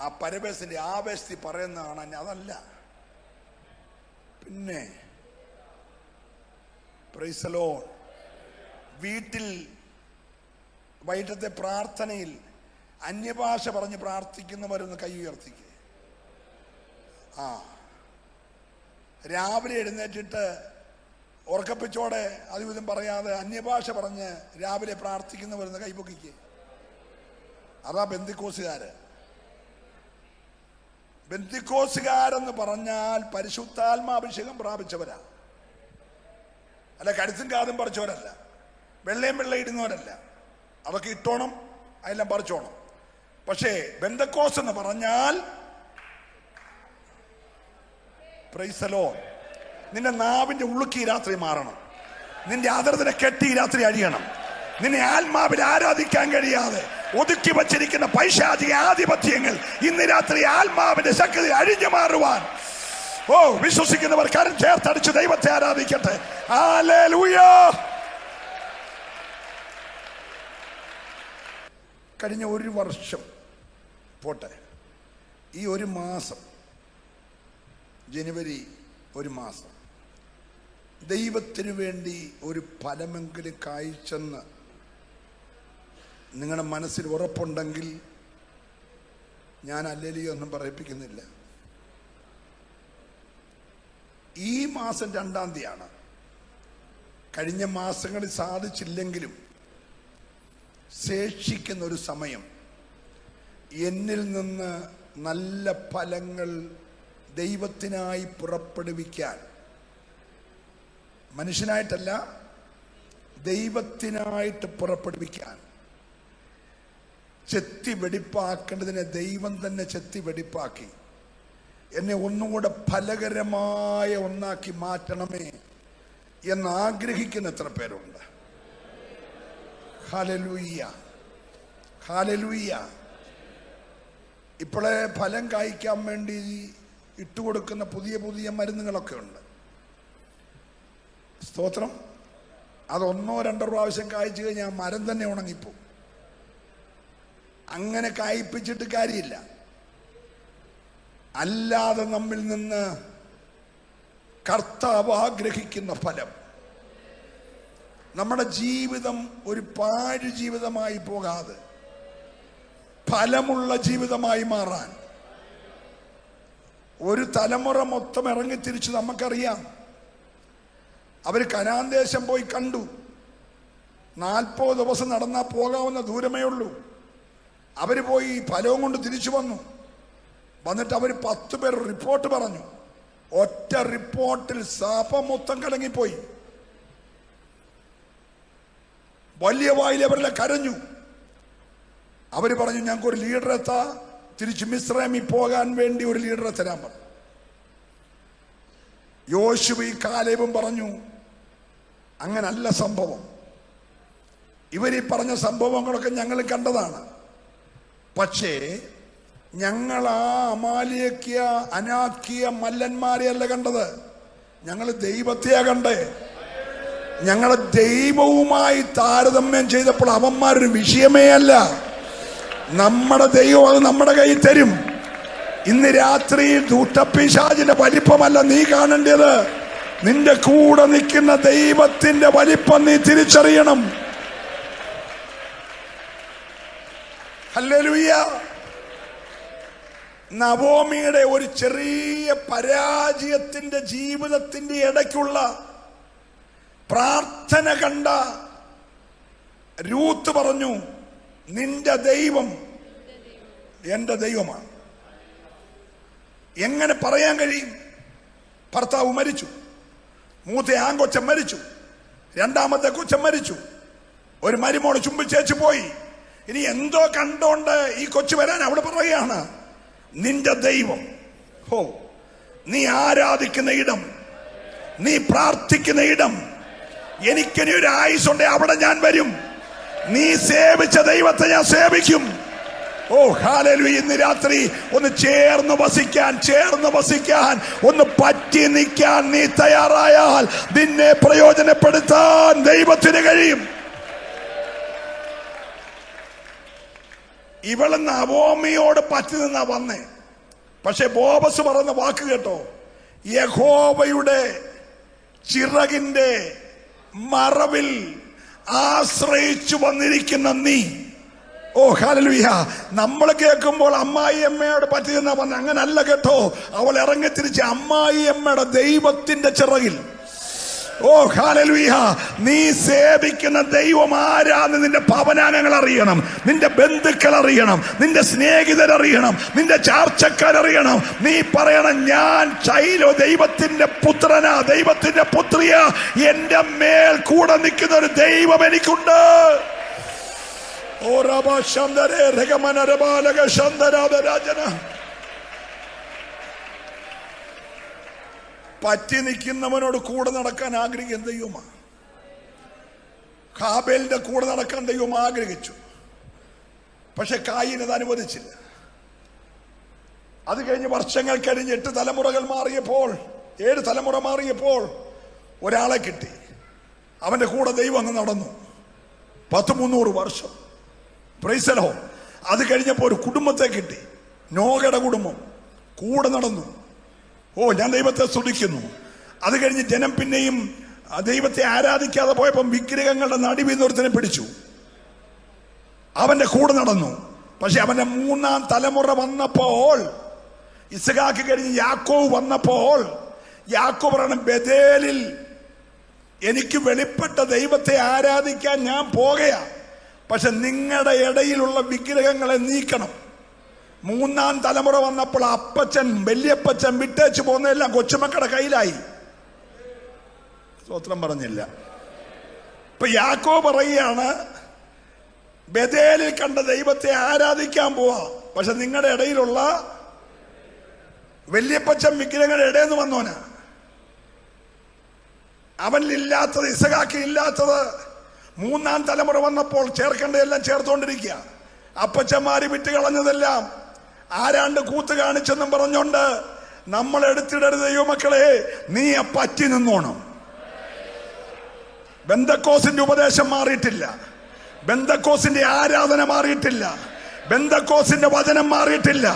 ആ പരവേശത്തിന്റെ ആവേശത്തിൽ പറയുന്നതാണ്. അതല്ല, പിന്നെ പ്രൈസ് ദി ലോർഡ്. വീട്ടിൽ വൈകിട്ടത്തെ പ്രാർത്ഥനയിൽ അന്യഭാഷ പറഞ്ഞ് പ്രാർത്ഥിക്കുന്നവരൊന്ന് കൈ ഉയർത്തിക്കുക. രാവിലെ എഴുന്നേറ്റിട്ട് ഉറക്കപ്പിച്ചോടെ അതുവിധം പറയാതെ അന്യഭാഷ പറഞ്ഞ് രാവിലെ പ്രാർത്ഥിക്കുന്നവരൊന്ന് കൈപൊക്കിക്കുക. അതാ ബെന്തിക്കോസുകാര്. ബെന്തിക്കോസുകാരെന്ന് പറഞ്ഞാൽ പരിശുദ്ധാത്മാഭിഷേകം പ്രാപിച്ചവരാ, അല്ല കരുത്തും കാതും പറിച്ചവരല്ല, വെള്ളയും വെള്ള ഇടുന്നവരല്ല. അതൊക്കെ ഇട്ടോണം, അതെല്ലാം പറിച്ചോണം. പക്ഷേ ബെന്തക്കോസ് എന്ന് പറഞ്ഞാൽ പ്രൈസ് ദി ലോർഡ്. നിന്റെ നാവിന്റെ ഉളുക്കി രാത്രി മാറണം, നിന്റെ ആദരത്തിനെ കെട്ടി രാത്രി അഴിയണം. നിന്നെ ആത്മാവിൽ ആരാധിക്കാൻ കഴിയാതെ ഒതുക്കി വച്ചിരിക്കുന്ന പൈശാചിക ആധിപത്യങ്ങൾ ഇന്ന് രാത്രി ആത്മാവിന്റെ ശക്തി അഴിഞ്ഞു മാറുവാൻ വിശ്വസിക്കുന്നവർ കരം ചേർത്തടിച്ച് ദൈവത്തെ ആരാധിക്കട്ടെ. ഹല്ലേലൂയ. കഴിഞ്ഞ ഒരു വർഷം പോട്ടെ, ഈ ഒരു മാസം ജനുവരി ഒരു മാസം ദൈവത്തിനു വേണ്ടി ഒരു ഫലമെങ്കിലും കായ്ച്ചെന്ന് നിങ്ങളുടെ മനസ്സിൽ ഉറപ്പുണ്ടെങ്കിൽ ഞാൻ അല്ലെലിയൊന്നും പറയിപ്പിക്കുന്നില്ല. ഈ മാസം 2-ാം തീയതിയാണ്. കഴിഞ്ഞ മാസങ്ങളിൽ സാധിച്ചില്ലെങ്കിലും ശേഷിക്കുന്ന ഒരു സമയം എന്നിൽ നിന്ന് നല്ല ഫലങ്ങൾ ദൈവത്തിനായി പുറപ്പെടുവിക്കാൻ, മനുഷ്യനായിട്ടല്ല ദൈവത്തിനായിട്ട് പുറപ്പെടുവിക്കാൻ, ചെത്തി വെടിപ്പാക്കേണ്ടതിനെ ദൈവം തന്നെ ചെത്തി വെടിപ്പാക്കി എന്നെ ഒന്നുകൂടെ ഫലകരമായ ഒന്നാക്കി മാറ്റണമേ എന്ന് ആഗ്രഹിക്കുന്ന എത്ര പേരുണ്ട്? Hallelujah, hallelujah. ഇപ്പോഴേ ഫലം കായ്ക്കാൻ വേണ്ടി ഇട്ടുകൊടുക്കുന്ന പുതിയ പുതിയ മരുന്നുകളൊക്കെ ഉണ്ട്. സ്തോത്രം. അത് 1-2 പ്രാവശ്യം കായ്ച്ചു കഴിഞ്ഞാൽ മരം തന്നെ ഉണങ്ങിപ്പോ. അങ്ങനെ കായ്പിച്ചിട്ട് കാര്യമില്ല. അല്ലാതെ നമ്മിൽ നിന്ന് കർത്താവ് ആഗ്രഹിക്കുന്ന ഫലം, നമ്മുടെ ജീവിതം ഒരു പാഴ് ജീവിതമായി പോകാതെ ഫലമുള്ള ജീവിതമായി മാറാൻ ഒരു തലമുറ മൊത്തം ഇറങ്ങിത്തിരിച്ച് നമുക്കറിയാം. അവർ കനാൻ ദേശം പോയി കണ്ടു. 40 ദിവസം നടന്നാൽ പോകാവുന്ന ദൂരമേ ഉള്ളൂ. അവര് പോയി ഫലവും കൊണ്ട് തിരിച്ചു വന്നു. വന്നിട്ട് അവർ 10 പേർ റിപ്പോർട്ട് പറഞ്ഞു. ഒറ്റ റിപ്പോർട്ടിൽ സഭ മൊത്തം കലങ്ങിപ്പോയി. വലിയ വായിൽ അവരെല്ലാം കരഞ്ഞു. അവര് പറഞ്ഞു, ഞങ്ങൾക്ക് ഒരു ലീഡറെ തിരിച്ച് മിസ്രൈമിൽ പോകാൻ വേണ്ടി ഒരു ലീഡറെ തരാൻ പറഞ്ഞു. യോശുവയും കാലേബും പറഞ്ഞു, അങ്ങനല്ല സംഭവം. ഇവരീ പറഞ്ഞ സംഭവങ്ങളൊക്കെ ഞങ്ങൾ കണ്ടതാണ്. പക്ഷേ ഞങ്ങൾ ആ അമാലേക്കിയ അനാക്കിയ മല്ലന്മാരെയല്ല കണ്ടത്, ഞങ്ങൾ ദൈവത്തെയാ കണ്ടേ. ഞങ്ങളെ ദൈവവുമായി താരതമ്യം ചെയ്തപ്പോൾ അവന്മാരൊരു വിഷയമേ അല്ല. നമ്മുടെ ദൈവം അത് നമ്മുടെ കയ്യിൽ തരും. ഇന്ന് രാത്രി ദൂതപിശാചിന്റെ വലിപ്പമല്ല നീ കാണേണ്ടത്, നിന്റെ കൂടെ നിൽക്കുന്ന ദൈവത്തിന്റെ വലിപ്പം നീ തിരിച്ചറിയണം. ഹല്ലേലൂയ. നവോമിയുടെ ഒരു ചെറിയ പരാജയത്തിന്റെ ജീവിതത്തിന്റെ ഇടയ്ക്കുള്ള പ്രാർത്ഥന കണ്ട രൂത്ത് പറഞ്ഞു, നിന്റെ ദൈവം എന്റെ ദൈവമാണ്. എങ്ങനെ പറയാൻ കഴിയും? ഭർത്താവ് മരിച്ചു, മൂത്ത ആൺകൊച്ചൻ മരിച്ചു, 2ാമത്തെ കൊച്ചൻ മരിച്ചു, ഒരു മരുമോള് ചുംബിച്ചേച്ച് പോയി. ഇനി എന്തോ കണ്ടോണ്ട് ഈ കൊച്ചു വരാൻ അവിടെ പറയുകയാണ്, നിന്റെ ദൈവം, നീ ആരാധിക്കുന്ന ഇടം, നീ പ്രാർത്ഥിക്കുന്ന ഇടം, എനിക്കിനി ഒരു ആയുസുണ്ട്, അവിടെ ഞാൻ വരും. നീ സേവിച്ച ദൈവത്തെ ഞാൻ സേവിക്കും. ഹല്ലേലൂയ. ഇന്ന് രാത്രി ഒന്ന് ചേർന്ന് വസിക്കാൻ, ഒന്ന് പറ്റി നിൽക്കാൻ നീ തയ്യാറായാൽ നിന്നെ പ്രയോജനപ്പെടുത്താൻ ദൈവത്തിന് കഴിയും. ഇവള് നവോമിയോട് പറ്റി നിന്നാ വന്നേ. പക്ഷെ ബോബസ് പറയുന്ന വാക്ക് കേട്ടോ, യഹോവയുടെ ചിറകിന്റെ മറവിൽ ആശ്രയിച്ചു വന്നിരിക്കുന്ന നീ. ഓ ഹല്ലേലൂയ. നമ്മൾ കേൾക്കുമ്പോൾ അമ്മായി അമ്മയോട് പറ്റി നിന്നാ വന്ന, അങ്ങനല്ല കേട്ടോ. അവൾ ഇറങ്ങിത്തിരിച്ച് അമ്മായി അമ്മയുടെ ദൈവത്തിന്റെ ചിറകിൽ. ഓ ഹല്ലേലൂയ. നീ സേവിക്കുന്ന ദൈവം ആരാന്ന് നിന്റെ ഭവനാംഗങ്ങൾ അറിയണം, നിന്റെ ബന്ധുക്കൾ അറിയണം, നിന്റെ സ്നേഹിതരറിയണം, നിന്റെ ചാർച്ചക്കാരറിയണം. നീ പറയണം, ഞാൻ ദൈവത്തിന്റെ പുത്രനാ, ദൈവത്തിന്റെ പുത്രിയാ, എന്റെ മേൽ കൂടെ നിൽക്കുന്ന ഒരു ദൈവം എനിക്കുണ്ട്. ഓ രബ ശന്തരേ രഗമന രബാലക ശന്തരാജന. പറ്റി നിൽക്കുന്നവനോട് കൂടെ നടക്കാൻ ആഗ്രഹിക്കുന്ന ദൈവമാണ്. ഹാബേലിന്റെ കൂടെ നടക്കാൻ ദൈവം ആഗ്രഹിച്ചു. പക്ഷെ കായീൻ അത് അനുവദിച്ചില്ല. അത് കഴിഞ്ഞ് വർഷങ്ങൾ കഴിഞ്ഞ് 8 തലമുറകൾ മാറിയപ്പോൾ, 7 തലമുറ മാറിയപ്പോൾ ഒരാളെ കിട്ടി. അവന്റെ കൂടെ ദൈവം അങ്ങ് നടന്നു 100-300 വർഷം. Price the Lord. അത് കഴിഞ്ഞപ്പോൾ ഒരു കുടുംബത്തെ കിട്ടി, നോഹയുടെ കുടുംബം. കൂടെ നടന്നു. ഓ, ഞാൻ ദൈവത്തെ സ്തുതിക്കുന്നു. അത് കഴിഞ്ഞ് ജനം പിന്നെയും ദൈവത്തെ ആരാധിക്കാതെ പോയപ്പം വിഗ്രഹങ്ങളുടെ നടുവിൽ ഒരുത്തനെ പിടിച്ചു. അവന്റെ കൂടെ നടന്നു. പക്ഷെ അവന്റെ 3-ാം തലമുറ വന്നപ്പോൾ, ഇസ്ഹാക്ക് കഴിഞ്ഞ് യാക്കോബ് വന്നപ്പോൾ, യാക്കോബ് പറയണം, ബേഥേലിൽ എനിക്ക് വെളിപ്പെട്ട ദൈവത്തെ ആരാധിക്കാൻ ഞാൻ പോകുകയാ. പക്ഷെ നിങ്ങളുടെ ഇടയിലുള്ള വിഗ്രഹങ്ങളെ നീക്കണം. 3-ാം തലമുറ വന്നപ്പോൾ അപ്പച്ചൻ, വല്യപ്പച്ചൻ വിട്ടേച്ച് പോകുന്നതെല്ലാം കൊച്ചുമക്കളുടെ കയ്യിലായി. സ്തോത്രം പറഞ്ഞില്ല. ഇപ്പൊ യാക്കോബ് പറയുകയാണ്, ബേഥേലിൽ കണ്ട ദൈവത്തെ ആരാധിക്കാൻ പോവാ. പക്ഷെ നിങ്ങളുടെ ഇടയിലുള്ള വല്യപ്പച്ചൻ വിഗ്രഹങ്ങളുടെ ഇടയിൽ നിന്ന് വന്നോനാ. അവനിലില്ലാത്തത്, ഇസ്ഹാക്കിൽ ഇല്ലാത്തത് 3-ാം തലമുറ വന്നപ്പോൾ ചേർക്കേണ്ടതെല്ലാം ചേർത്തോണ്ടിരിക്കുക. അപ്പച്ചന്മാര് വിറ്റ് കളഞ്ഞതെല്ലാം ആരാണ്ട് കൂത്ത് കാണിച്ചെന്നും പറഞ്ഞോണ്ട് നമ്മൾ എടുത്തിടരുത് ദൈവമക്കളെ. നീ പറ്റി നിന്നോണം. ബെന്തക്കോസിന്റെ ഉപദേശം മാറിയിട്ടില്ല, ബെന്തക്കോസിന്റെ ആരാധന മാറിയിട്ടില്ല, ബെന്തക്കോസിന്റെ വചനം മാറിയിട്ടില്ല.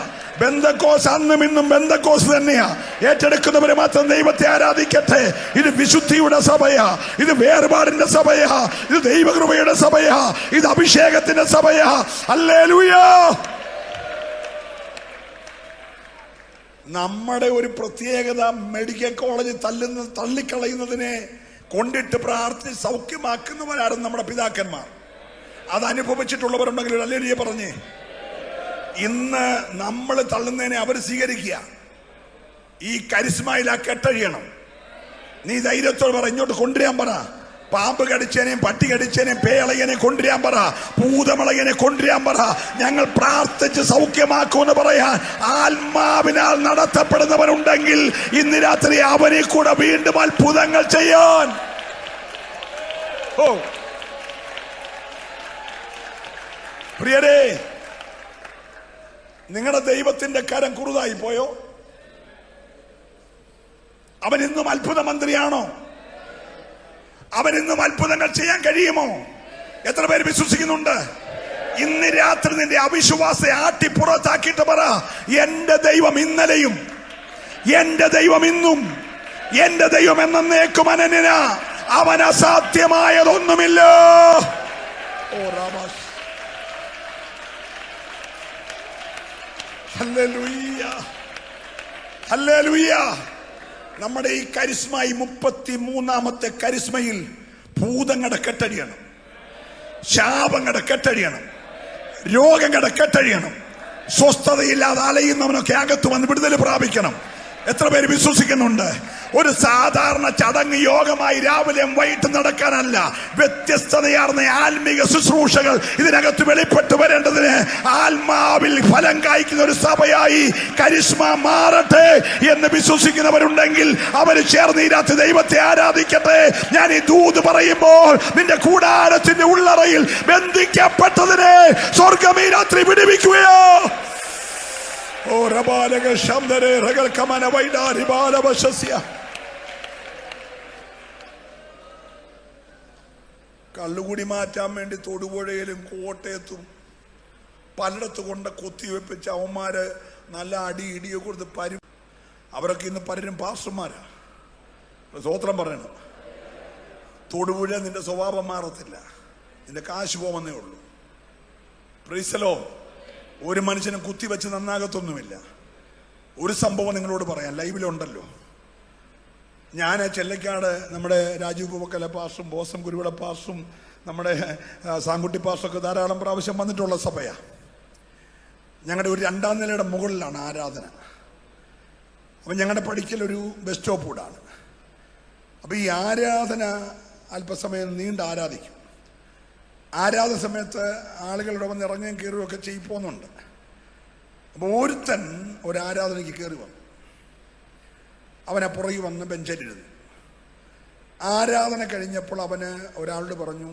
ബെന്തക്കോസ് അന്നും ഇന്നും ബെന്തക്കോസ് തന്നെയാ. ഏറ്റെടുക്കുന്നവരെ മാത്രം ദൈവത്തെ ആരാധിക്കട്ടെ. ഇത് വിശുദ്ധിയുടെ സഭയാ, ഇത് വേർപാടിന്റെ സഭയാ, ഇത് ദൈവകൃപയുടെ സഭയാ, ഇത് അഭിഷേകത്തിന്റെ സഭയാ. ഹല്ലേലൂയ. നമ്മുടെ ഒരു പ്രത്യേകത, മെഡിക്കൽ കോളേജിൽ തള്ളിക്കളയുന്നതിനെ കൊണ്ടിട്ട് പ്രാർത്ഥിച്ച് സൗഖ്യമാക്കുന്നവരാണ് നമ്മുടെ പിതാക്കന്മാർ. അത് അനുഭവിച്ചിട്ടുള്ളവരുണ്ടെങ്കിൽ ഹല്ലേലൂയ പറഞ്ഞേ. ഇന്ന് നമ്മൾ തള്ളുന്നതിനെ അവർ സ്വീകരിക്കുക. ഈ കരിസ്മയിൽ ആ കെട്ടഴിയണം. നീ ധൈര്യത്തോട് പറ, ഇങ്ങോട്ട് കൊണ്ടുവരാൻ പറ. പാമ്പ് കടിച്ചേനെയും പട്ടി കടിച്ചേനെയും പേളയനെ കൊണ്ടുവരാൻ പറ, ഭൂതമളയനെ കൊണ്ടുവരാൻ പറ. ഞങ്ങൾ പ്രാർത്ഥിച്ച് സൗഖ്യമാക്കുമെന്ന് പറയാൻ ആത്മാവിനാൽ നടത്തപ്പെടുന്നവരുണ്ടെങ്കിൽ ഇന്ന് രാത്രി അവനെ കൂടെ വീണ്ടും അത്ഭുതങ്ങൾ ചെയ്യാൻ. ഓ പ്രിയരേ, നിങ്ങളുടെ ദൈവത്തിന്റെ കരം കുറുതായി പോയോ? അവൻ ഇന്നും അത്ഭുത മന്ത്രിയാണോ? അവൻ ഇന്നും അത്ഭുതങ്ങൾ ചെയ്യാൻ കഴിയുമോ? എത്ര പേര് വിശ്വസിക്കുന്നുണ്ട്? ഇന്ന് രാത്രി നിന്റെ അവിശ്വാസത്തെ ആട്ടി പുറത്താക്കിയിട്ട് പറ, എന്റെ ദൈവം ഇന്നലെയും, എന്റെ ദൈവം ഇന്നും, എന്റെ ദൈവം എന്നേക്കും അനന്യനാ. അവൻ അസാധ്യമായതൊന്നുമില്ല. ഓ രാമാസ്. Hallelujah, hallelujah. നമ്മുടെ ഈ കരിസ്മ, ഈ 33-ാമത്തെ കരിസ്മയിൽ ഭൂതങ്ങളുടെ കെട്ടഴിയണം, ശാപങ്ങളുടെ കെട്ടഴിയണം, രോഗങ്ങളുടെ കെട്ടഴിയണം. സ്വസ്ഥതയില്ലാതെ അലയുന്നവനൊക്കെ അകത്ത് വന്ന് വിടുതൽ പ്രാപിക്കണം. എത്ര പേര് വിശ്വസിക്കുന്നുണ്ട്? ഒരു സാധാരണ ചടങ്ങ് യോഗമായി രാവിലെയും വൈകിട്ട് നടക്കാനല്ല, വ്യത്യസ്തതയാർന്ന ആത്മീക ശുശ്രൂഷകൾ ഇതിനകത്ത് വെളിപ്പെട്ടു വരേണ്ടതിന് ആത്മാവിൽ ഫലം കായ്ക്കുന്ന ഒരു സഭയായി കരിസ്മ മാറട്ടെ എന്ന് വിശ്വസിക്കുന്നവരുണ്ടെങ്കിൽ അവർ ചേർന്ന് ഈ രാത്രി ദൈവത്തെ ആരാധിക്കട്ടെ. ഞാൻ ഈ ദൂത് പറയുമ്പോൾ നിന്റെ കൂടാരത്തിന്റെ ഉള്ളറയിൽ ബന്ധിക്കപ്പെട്ടതിനെ സ്വർഗം ഈ രാത്രി വിടുവിക്കുകയോ? ഓ റബാലക ശബ്ദരേ റഗൽ കമന വൈഡാരി ബാലവശസ്യ. കള്ളുകൂടി മാറ്റാൻ വേണ്ടി തൊടുപുഴയിലും കോട്ടയത്തും പലയിടത്ത് കൊണ്ട് കൊത്തിവെപ്പിച്ച് അവന്മാര് നല്ല ഇടിയോ കൊടുത്ത് പരും. അവരൊക്കെ ഇന്ന് പലരും പാസ്റ്റർമാരാ. സ്തോത്രം പറയണം. തൊടുപുഴ നിന്റെ സ്വഭാവം മാറത്തില്ല, നിന്റെ കാശ് പോകുന്നേ ഉള്ളൂ. Price the Lord. ഒരു മനുഷ്യനും കുത്തിവെച്ച് നന്നാകത്തൊന്നുമില്ല. ഒരു സംഭവം നിങ്ങളോട് പറയാം, ലൈവിലുണ്ടല്ലോ. ഞാൻ ചെല്ലക്കാട് നമ്മുടെ രാജീവ് പൂവക്കല പാസ്റ്ററും ബോസം കുരുവിള പാസ്റ്ററും നമ്മുടെ സാങ്കുട്ടി പാസ്റ്ററൊക്കെ ധാരാളം പ്രാവശ്യം വന്നിട്ടുള്ള സഭയാണ്. ഞങ്ങളുടെ ഒരു 2ാം നിലയുടെ മുകളിലാണ് ആരാധന. അപ്പം ഞങ്ങളുടെ പഠിക്കലൊരു ബസ് സ്റ്റോപ്പ് കൂടാണ്. അപ്പം ഈ ആരാധന അല്പസമയം നീണ്ട് ആരാധിക്കും. ആരാധന സമയത്ത് ആളുകളുടെ വന്ന് ഇറങ്ങുകയും കയറുകയൊക്കെ ചെയ്യിപ്പോന്നുണ്ട്. അപ്പോൾ ഒരുത്തൻ ഒരാരാധനയ്ക്ക് കയറി വന്നു. അവനെ പുറകെ വന്ന് ബെഞ്ചിലിരുന്നു. ആരാധന കഴിഞ്ഞപ്പോൾ അവന് ഒരാളോട് പറഞ്ഞു,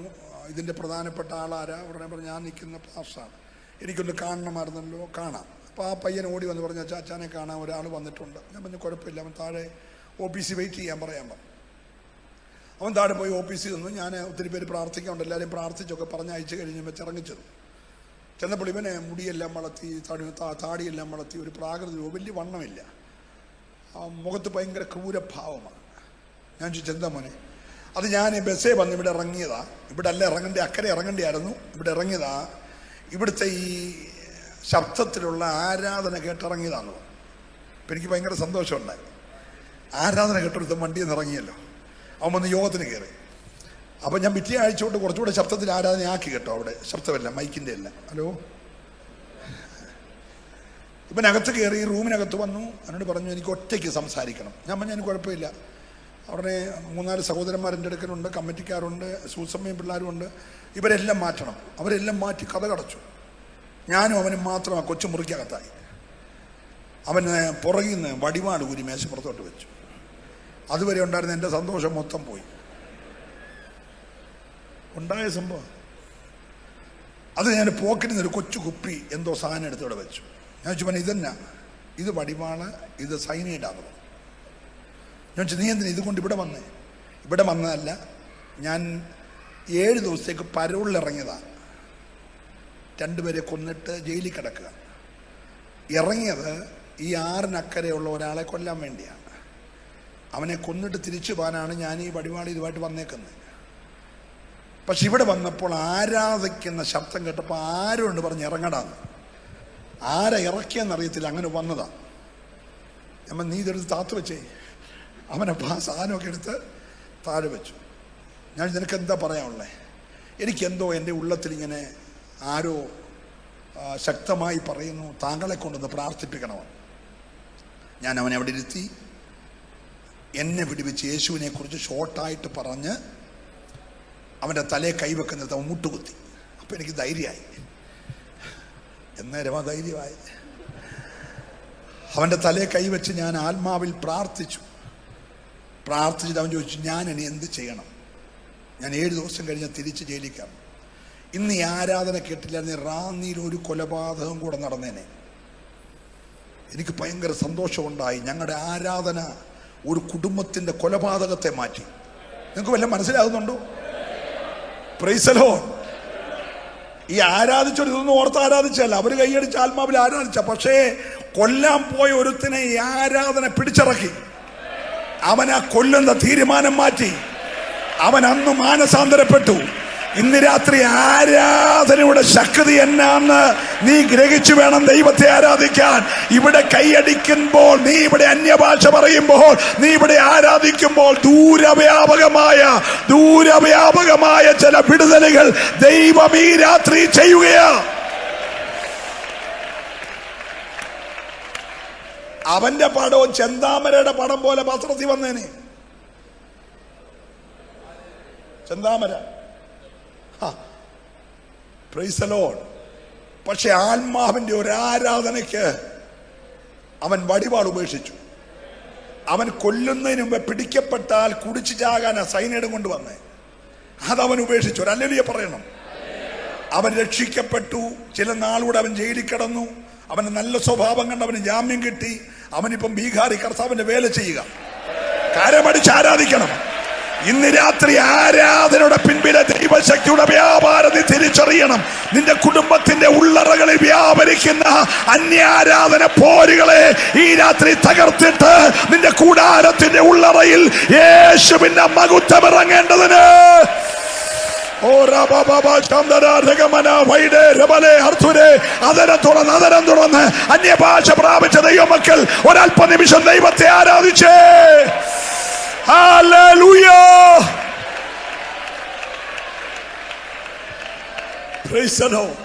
ഇതിൻ്റെ പ്രധാനപ്പെട്ട ആളാരാ? ഉടനെ പറഞ്ഞു, ഞാൻ നിൽക്കുന്ന പാസ്റ്ററാണ്, എനിക്കൊന്ന് കാണണമായിരുന്നല്ലോ. കാണാം. അപ്പോൾ ആ പയ്യൻ ഓടി വന്ന് പറഞ്ഞു, ചാച്ചാനെ കാണാൻ ഒരാൾ വന്നിട്ടുണ്ട്. ഞാൻ പറഞ്ഞു, കുഴപ്പമില്ല, അവൻ താഴെ ഓഫീസിൽ വെയിറ്റ് ചെയ്യാൻ പറയാൻ പറഞ്ഞു. അവൻ താഴെ പോയി ഓഫീസിൽ നിന്നു. ഞാൻ ഒത്തിരി പേര് പ്രാർത്ഥിക്കാറുണ്ട്, എല്ലാവരും പ്രാർത്ഥിച്ചൊക്കെ പറഞ്ഞയച്ച് കഴിഞ്ഞ് വെച്ചിറങ്ങിച്ചത്. ചെന്നപ്പോൾ ഇവനെ മുടിയെല്ലാം വളർത്തി, താടിയെല്ലാം വളർത്തി, ഒരു പ്രാകൃതി, വലിയ വണ്ണമില്ല, മുഖത്ത് ഭയങ്കര ക്രൂരഭാവമാണ്. ഞാൻ ചോദിച്ചു, എന്താ മോനെ? അത് ഞാൻ ബസ്സേ വന്ന് ഇവിടെ ഇറങ്ങിയതാ. ഇവിടെ അല്ല ഇറങ്ങേണ്ട, അക്കരെ ഇറങ്ങേണ്ടിയായിരുന്നു, ഇവിടെ ഇറങ്ങിയതാ. ഇവിടുത്തെ ഈ ശബ്ദത്തിലുള്ള ആരാധന കേട്ടിറങ്ങിയതാണ്. അപ്പം എനിക്ക് ഭയങ്കര സന്തോഷമുണ്ടായി. ആരാധന കേട്ടെടുത്ത വണ്ടിയിൽ നിന്ന് ഇറങ്ങിയല്ലോ. അവൻ വന്ന് യോഗത്തിന് കയറി. അപ്പം ഞാൻ പിറ്റേ ആഴ്ച കൊണ്ട് കുറച്ചുകൂടെ ശബ്ദത്തിൽ ആരാധന ആക്കി കേട്ടോ. അവിടെ ശബ്ദമല്ല, മൈക്കിൻ്റെ അല്ല. ഹലോ. ഇവനകത്ത് കയറി റൂമിനകത്ത് വന്നു. എന്നോട് പറഞ്ഞു, എനിക്ക് ഒറ്റയ്ക്ക് സംസാരിക്കണം. ഞാൻ പറഞ്ഞു, എനിക്ക് കുഴപ്പമില്ല. അവിടെ 3-4 സഹോദരന്മാരെൻ്റെ അടുക്കലുണ്ട്, കമ്മിറ്റിക്കാരുണ്ട്, സൂസമ്മയും പിള്ളേരും ഉണ്ട്. ഇവരെല്ലാം മാറ്റണം. അവരെല്ലാം മാറ്റി കഥ കടച്ചു. ഞാനും അവനും മാത്രം ആ കൊച്ചു മുറിക്കകത്തായി. അവന് പുറകിൽ നിന്ന് വടിവാട് ഊരി മേശപ്പുറത്തോട്ട് വെച്ചു. അതുവരെ ഉണ്ടായിരുന്ന എൻ്റെ സന്തോഷം മൊത്തം പോയി. ഉണ്ടായ സംഭവം അത്. ഞാൻ പോക്കറ്റിൽ നിന്നൊരു കൊച്ചു കുപ്പി എന്തോ സാധനം എടുത്തിവിടെ വെച്ചു. ഞാൻ ചോദിച്ചു, പറഞ്ഞു, ഇതെന്നാ? ഇത് വടിവാള്, ഇത് സൈനൈഡാണ്. ഞാൻ ചോദിച്ചു, നീ എന്തിനാ ഇതുകൊണ്ട് ഇവിടെ വന്നേ? ഇവിടെ വന്നതല്ല, ഞാൻ 7 ദിവസത്തേക്ക് പരോളിൽ ഇറങ്ങിയതാണ്. 2 പേരെ കൊന്നിട്ട് ജയിലിൽ കിടക്കുക. ഇറങ്ങിയത് ഈ 6-നക്കരെയുള്ള ഒരാളെ കൊല്ലാൻ വേണ്ടിയാണ്. അവനെ കൊന്നിട്ട് തിരിച്ചു പോകാനാണ് ഞാൻ ഈ വടിവാളി ഇതുമായിട്ട് വന്നേക്കുന്നത്. പക്ഷെ ഇവിടെ വന്നപ്പോൾ ആരാധിക്കുന്ന ശബ്ദം കേട്ടപ്പോൾ ആരോണ്ട് പറഞ്ഞ് ഇറങ്ങടാന്ന്. ആരെ ഇറക്കിയെന്നറിയത്തില്ല, അങ്ങനെ വന്നതാ. നമ്മൾ നീ ഇതെടുത്ത് താത്ത് വെച്ചേ. അവനെ സാധനമൊക്കെ എടുത്ത് താഴെ വെച്ചു. ഞാൻ നിനക്ക് എന്താ പറയാനുള്ളത്? എനിക്കെന്തോ എൻ്റെ ഉള്ളത്തിലിങ്ങനെ ആരോ ശക്തമായി പറയുന്നു, താങ്കളെ കൊണ്ടൊന്ന് പ്രാർത്ഥിപ്പിക്കണമെന്ന്. ഞാൻ അവനെ അവിടെ ഇരുത്തി. എന്നെ വിടുവിച്ച് യേശുവിനെ കുറിച്ച് ഷോർട്ടായിട്ട് പറഞ്ഞ് അവൻ്റെ തലയെ കൈവെക്കുന്നത് അവൻ മുട്ടുകുത്തി. അപ്പം എനിക്ക് ധൈര്യമായി. എന്നേരം ആ ധൈര്യമായി. അവൻ്റെ തലയെ കൈവച്ച് ഞാൻ ആത്മാവിൽ പ്രാർത്ഥിച്ചു. പ്രാർത്ഥിച്ചിട്ട് അവൻ ചോദിച്ചു, ഞാൻ ഇനി എന്ത് ചെയ്യണം? ഞാൻ 7 ദിവസം കഴിഞ്ഞ് തിരിച്ച് ജയിലിൽ കയറണം. ഇന്ന് ഈ ആരാധന കേട്ടില്ലായിരുന്നു, റാന്നിയിൽ ഒരു കൊലപാതകം കൂടെ നടന്നേനെ. എനിക്ക് ഭയങ്കര സന്തോഷമുണ്ടായി. ഞങ്ങളുടെ ആരാധന ഒരു കുടുംബത്തിൻ്റെ കൊലപാതകത്തെ മാറ്റി. നിങ്ങൾക്ക് വല്ലതും മനസ്സിലാകുന്നുണ്ടോ? Price the Lord. ഈ ആരാധിച്ചൊരു ഇതൊന്നും ഓർത്ത് ആരാധിച്ചല്ല, അവർ കൈയടിച്ച് ആത്മാവിൽ ആരാധിച്ച. പക്ഷേ കൊല്ലാൻ പോയ ഒരുത്തിനെ ഈ ആരാധന പിടിച്ചിറക്കി. അവൻ ആ കൊല്ലുന്ന തീരുമാനം മാറ്റി. അവൻ അന്ന് മാനസാന്തരപ്പെട്ടു. ഇന്ന് രാത്രി ആരാധനയുടെ ശക്തി എന്നാന്ന് നീ ഗ്രഹിച്ചു വേണം ദൈവത്തെ ആരാധിക്കാൻ. ഇവിടെ കൈയടിക്കുമ്പോൾ, നീ ഇവിടെ അന്യഭാഷ പറയുമ്പോൾ, നീ ഇവിടെ ആരാധിക്കുമ്പോൾ ദൂരവ്യാപകമായ ചില വിടുതലുകൾ ദൈവം ഈ രാത്രി ചെയ്യുകയാ. അവന്റെ പടവും ചെന്താമരയുടെ പടം പോലെ പത്രത്തിൽ വന്നേനെ. ചെന്താമര. Praise the lord. പക്ഷെ ആത്മാവിന്റെ ഒരു ആരാധനയ്ക്ക് അവൻ വടിവാൾ ഉപേക്ഷിച്ചു. അവൻ കൊല്ലുന്നതിന് മുമ്പ് പിടിക്കപ്പെട്ടാൽ കുടിച്ചു ചാകാനാ സൈനൈഡ് കൊണ്ടുവന്നേ. അതവൻ ഉപേക്ഷിച്ചു. ഒരു ഹല്ലേലൂയ പറയണം. അവൻ രക്ഷിക്കപ്പെട്ടു. ചില നാളുകൂടെ അവൻ ജയിലിൽ കിടന്നു. അവന് നല്ല സ്വഭാവം കണ്ട് അവന് ജാമ്യം കിട്ടി. അവനിപ്പം ബീഹാറി കർത്താവിന്റെ വേല ചെയ്യുക. കരമടിച്ച് ആരാധിക്കണം. ഇന്ന് രാത്രി ആരാധനയുടെ പിൻപിലെ ദൈവശക്തിയുടെ വ്യാപാരം നീ തിരിച്ചറിയണം. നിന്റെ കുടുംബത്തിന്റെ ഉള്ളറകളിൽ വ്യാപരിക്കുന്ന അന്യാരാധന പോരുകളെ ഈ രാത്രി തകർത്തിട്ട് നിന്റെ കൂടാരത്തിന്റെ ഉള്ളറയിൽ യേശുവിന്റെ മഹത്വം ഇറങ്ങേണ്ടതിന് അതരം തുറന്ന് അന്യഭാഷ പ്രാപിച്ച ദൈവമക്കൾ ഒരല്പ നിമിഷം ദൈവത്തെ ആരാധിച്ചേ. ഹല്ലേലൂയ. Praise the Lord.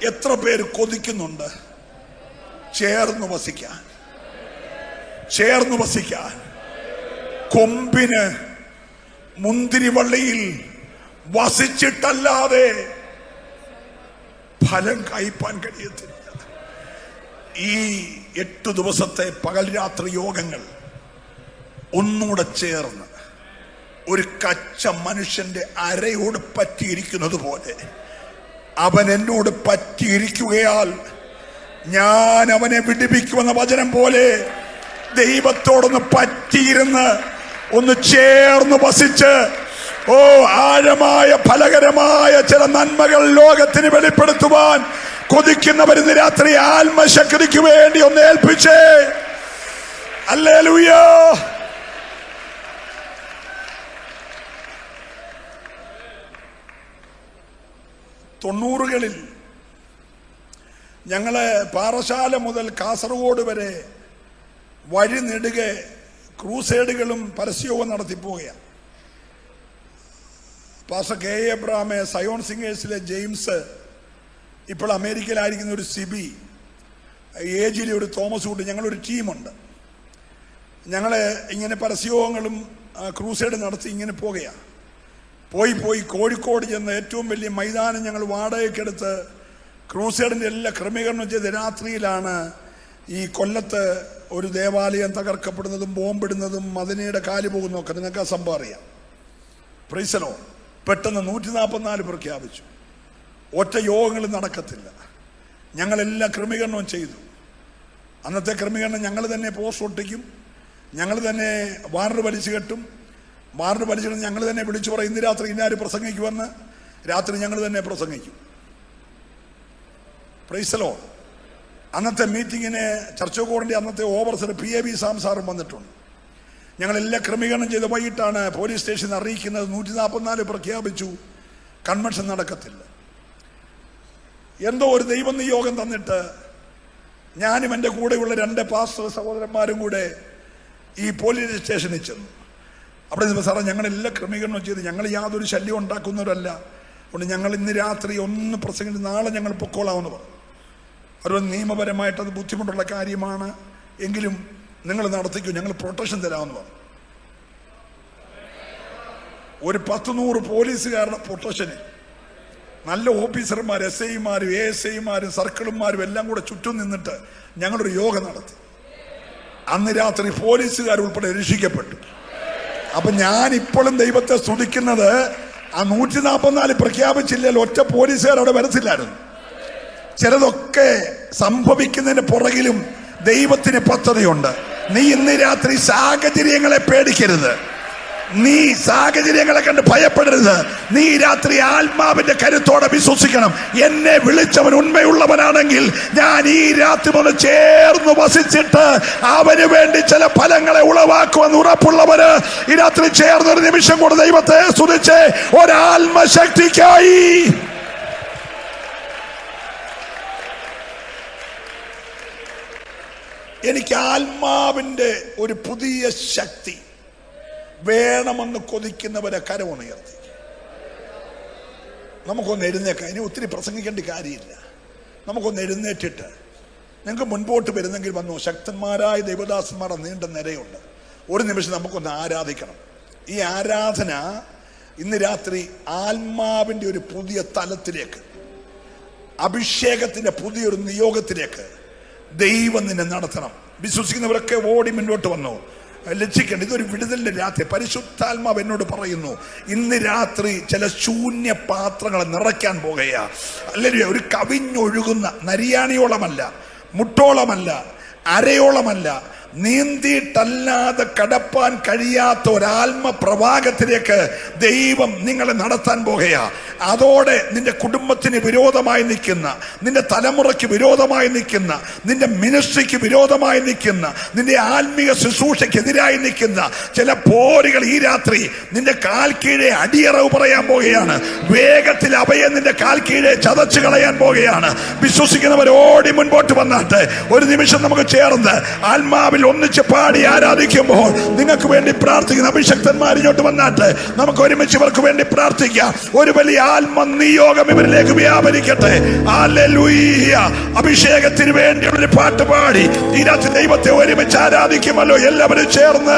എത്ര പേര് കൊതിക്കുന്നുണ്ട് ചേർന്ന് വസിക്കാൻ, ചേർന്ന് വസിക്കാൻ? കൊമ്പിന് മുന്തിരിവള്ളിയിൽ വസിച്ചിട്ടല്ലാതെ ഫലം കായ്പാൻ കഴിയത്തില്ല. ഈ 8 ദിവസത്തെ പകൽ രാത്രി യോഗങ്ങൾ ഒന്നുകൂടെ ചേർന്ന് ഒരു കച്ച മനുഷ്യന്റെ അരയോട് പറ്റിയിരിക്കുന്നത് പോലെ അവൻ എന്നോട് പറ്റിയിരിക്കുകയാൽ ഞാൻ അവനെ വിടിപ്പിക്കുമെന്ന വചനം പോലെ ദൈവത്തോടൊന്ന് പറ്റിയിരുന്ന് ഒന്ന് ചേർന്ന് വസിച്ച് ആഴമായ ഫലകരമായ ചില നന്മകൾ ലോകത്തിന് വെളിപ്പെടുത്തുവാൻ കൊതിക്കുന്നവരിന്ന് രാത്രി ആത്മശക്തിക്ക് വേണ്ടി ഒന്ന് ഏൽപ്പിച്ചേ. ഹല്ലേലൂയ. തൊണ്ണൂറുകളിൽ ഞങ്ങള് പാറശാല മുതൽ കാസർഗോഡ് വരെ വഴി നെടുകെ ക്രൂസേഡുകളും പരസ്യവും നടത്തിപ്പോവുകയാണ്. പാസ്റ്റർ കെ എബ്രഹാമെ, സയോൺ സിംഗേഴ്സിലെ ജെയിംസ്, ഇപ്പോൾ അമേരിക്കയിലായിരിക്കുന്ന ഒരു സിബി, ഏജിലെ ഒരു തോമസ് കുട്ടി, ഞങ്ങളൊരു ടീമുണ്ട്. ഞങ്ങൾ ഇങ്ങനെ പരസ്യങ്ങളും ക്രൂസേഡ് നടത്തി ഇങ്ങനെ പോകുകയാണ്. പോയി കോഴിക്കോട് ചെന്ന് ഏറ്റവും വലിയ മൈതാനം ഞങ്ങൾ വാടകയ്ക്കെടുത്ത് ക്രൂസേഡിൻ്റെ എല്ലാ ക്രമീകരണം ചെയ്ത് രാത്രിയിലാണ് ഈ കൊല്ലത്ത് ഒരു ദേവാലയം തകർക്കപ്പെടുന്നതും ബോംബിടുന്നതും മദീനയുടെ കാല് പോകുന്നതൊക്കെ നിങ്ങൾക്ക് ആ സംഭവം അറിയാം. Price the Lord. പെട്ടെന്ന് 144 പ്രഖ്യാപിച്ചു. ഒറ്റ യോഗങ്ങൾ നടക്കത്തില്ല. ഞങ്ങളെല്ലാം ക്രമീകരണവും ചെയ്തു. അന്നത്തെ ക്രമീകരണം ഞങ്ങൾ തന്നെ പോസ്റ്റ് ഒട്ടിക്കും, ഞങ്ങൾ തന്നെ വാറർ വലിച്ചു കെട്ടും. വാറർ വലിച്ചിട്ട് ഞങ്ങൾ തന്നെ വിളിച്ചു പറയും ഇന്ന് രാത്രി ഇന്നാര് പ്രസംഗിക്കുമെന്ന്. രാത്രി ഞങ്ങൾ തന്നെ പ്രസംഗിക്കും. Price the Lord. അന്നത്തെ മീറ്റിങ്ങിന് ചർച്ചോക്കോടിൻ്റെ അന്നത്തെ ഓവർസർ PAB സാം സാറും വന്നിട്ടുണ്ട്. ഞങ്ങളെല്ലാം ക്രമീകരണം ചെയ്ത് വൈകിട്ടാണ് പോലീസ് സ്റ്റേഷനിൽ അറിയിക്കുന്നത് 144 പ്രഖ്യാപിച്ചു, കൺവെൻഷൻ നടക്കത്തില്ല. എന്തോ ഒരു ദൈവ നിയോഗം തന്നിട്ട് ഞാനും എൻ്റെ കൂടെയുള്ള 2 പാസ്റ്റർ സഹോദരന്മാരും കൂടെ ഈ പോലീസ് സ്റ്റേഷനിൽ ചെന്നു. അവിടെ സാറേ ഞങ്ങളെല്ലാം ക്രമീകരണം ചെയ്ത് ഞങ്ങൾ യാതൊരു ശല്യം ഉണ്ടാക്കുന്നവരല്ല, അതുകൊണ്ട് ഞങ്ങൾ ഇന്ന് രാത്രി ഒന്ന് പ്രസംഗിച്ച് നാളെ ഞങ്ങൾ പൊക്കോളാമെന്ന് പറഞ്ഞു. അതുകൊണ്ട് നിയമപരമായിട്ടത് ബുദ്ധിമുട്ടുള്ള കാര്യമാണ്, എങ്കിലും നിങ്ങൾ നടത്തിക്കൂ, ഞങ്ങൾ പ്രൊട്ടക്ഷൻ തരാമെന്ന് പറഞ്ഞു. ഒരു 100 പോലീസുകാരുടെ പ്രൊട്ടക്ഷന് നല്ല ഓഫീസർമാർ, SIമാരും ASIമാരും സർക്കിളുമാരും എല്ലാം കൂടെ ചുറ്റും നിന്നിട്ട് ഞങ്ങളൊരു യോഗം നടത്തി. അന്ന് രാത്രി പോലീസുകാർ ഉൾപ്പെടെ രക്ഷിക്കപ്പെട്ടു. അപ്പൊ ഞാൻ ഇപ്പോഴും ദൈവത്തെ സ്തുതിക്കുന്നത് ആ 144 പ്രഖ്യാപിച്ചില്ലല്ലോ, ഒറ്റ പോലീസുകാർ അവിടെ വരത്തില്ലായിരുന്നു. ചിലതൊക്കെ സംഭവിക്കുന്നതിന് പുറകിലും ദൈവത്തിന് പദ്ധതിയുണ്ട്. നീ ഇന്ന് രാത്രി സാഹചര്യങ്ങളെ പേടിക്കരുത്, നീ സാഹചര്യങ്ങളെ കണ്ട് ഭയപ്പെടരുത്. നീ രാത്രി ആത്മാവിന്റെ കരുത്തോടെ വിശ്വസിക്കണം. എന്നെ വിളിച്ചവൻ ഉണ്മയുള്ളവനാണെങ്കിൽ ഞാൻ ഈ രാത്രി ഒന്ന് ചേർന്ന് വസിച്ചിട്ട് അവന് വേണ്ടി ചില ഫലങ്ങളെ ഉളവാക്കുമെന്ന് ഉറപ്പുള്ളവര് ഈ രാത്രി ചേർന്നൊരു നിമിഷം കൂടെ ദൈവത്തെ സ്തുതിച്ച് ഒരാത്മശക്തിക്കായി എനിക്ക് ആത്മാവിന്റെ ഒരു പുതിയ ശക്തി വേണമെന്ന് കൊതിക്കുന്നവരെ കരമുണർത്തി നമുക്കൊന്ന് എഴുന്നേക്കാം. ഇനി ഒത്തിരി പ്രസംഗിക്കേണ്ട കാര്യമില്ല. നമുക്കൊന്ന് എഴുന്നേറ്റിട്ട് നിങ്ങൾക്ക് മുൻപോട്ട് വരുന്നെങ്കിൽ വന്നു. ശക്തന്മാരായ ദൈവദാസന്മാരുടെ നീണ്ട നിരയുണ്ട്. ഒരു നിമിഷം നമുക്കൊന്ന് ആരാധിക്കണം. ഈ ആരാധന ഇന്ന് രാത്രി ആത്മാവിന്റെ ഒരു പുതിയ തലത്തിലേക്ക്, അഭിഷേകത്തിന്റെ പുതിയൊരു നിയോഗത്തിലേക്ക് ദൈവം നിന്നെ നടത്തണം. വിശ്വസിക്കുന്നവരൊക്കെ ഓടി മുന്നോട്ട് വന്നു. ലക്ഷിക്കേണ്ട ഇതൊരു വിടുതലിന്റെ രാത്രി. പരിശുദ്ധാത്മാവ് എന്നോട് പറയുന്നു, ഇന്ന് രാത്രി ചില ശൂന്യ പാത്രങ്ങളെ നിറയ്ക്കാൻ പോകുകയാ. അല്ലെങ്കിൽ ഒരു കവിഞ്ഞൊഴുകുന്ന നരിയാണിയോളമല്ല, മുട്ടോളമല്ല, അരയോളമല്ല, നീന്തിയിട്ടല്ലാതെ കടപ്പാൻ കഴിയാത്ത ഒരാത്മ പ്രവാഹത്തിലേക്ക് ദൈവം നിങ്ങളെ നടത്താൻ പോകുകയാ. അതോടെ നിന്റെ കുടുംബത്തിന് വിരോധമായി നിൽക്കുന്ന, നിന്റെ തലമുറയ്ക്ക് വിരോധമായി നിൽക്കുന്ന, നിന്റെ മിനിസ്ട്രിക്ക് വിരോധമായി നിൽക്കുന്ന, നിന്റെ ആത്മീയ ശുശ്രൂഷയ്ക്കെതിരായി നിൽക്കുന്ന ചില പോരുകൾ ഈ രാത്രി നിന്റെ കാൽ കീഴെ അടിയറവ് പറയാൻ പോകുകയാണ്. വേഗത്തിൽ അഭയം നിന്റെ കാൽ കീഴെ ചതച്ചു കളയാൻ പോകുകയാണ്. വിശ്വസിക്കുന്നവർ ഓടി മുൻപോട്ട് വന്നാട്ടെ. ഒരു നിമിഷം നമുക്ക് ചേർന്ന് ആത്മാവിൽ ഒന്നിച്ച് പാടി ആരാധിക്കുമ്പോൾ നിങ്ങൾക്ക് വേണ്ടി പ്രാർത്ഥിക്കുന്ന അഭിഷക്തന്മാർ ഇങ്ങോട്ട് വന്നാട്ടെ. നമുക്ക് ഒരുമിച്ച് ഇവർക്ക് വേണ്ടി പ്രാർത്ഥിക്കാം. ഒരു വലിയ ആത്മ നിയോഗം ഇവരിലേക്ക് വ്യാപരിക്കട്ടെ. ഹല്ലേലൂയ. അഭിഷേകത്തിന് വേണ്ടിയുള്ള ഒരു പാട്ട് പാടി ഈ രാത്രി ദൈവത്തെ ഒരുമിച്ച് ആരാധിക്കുമല്ലോ. എല്ലാവരും ചേർന്ന്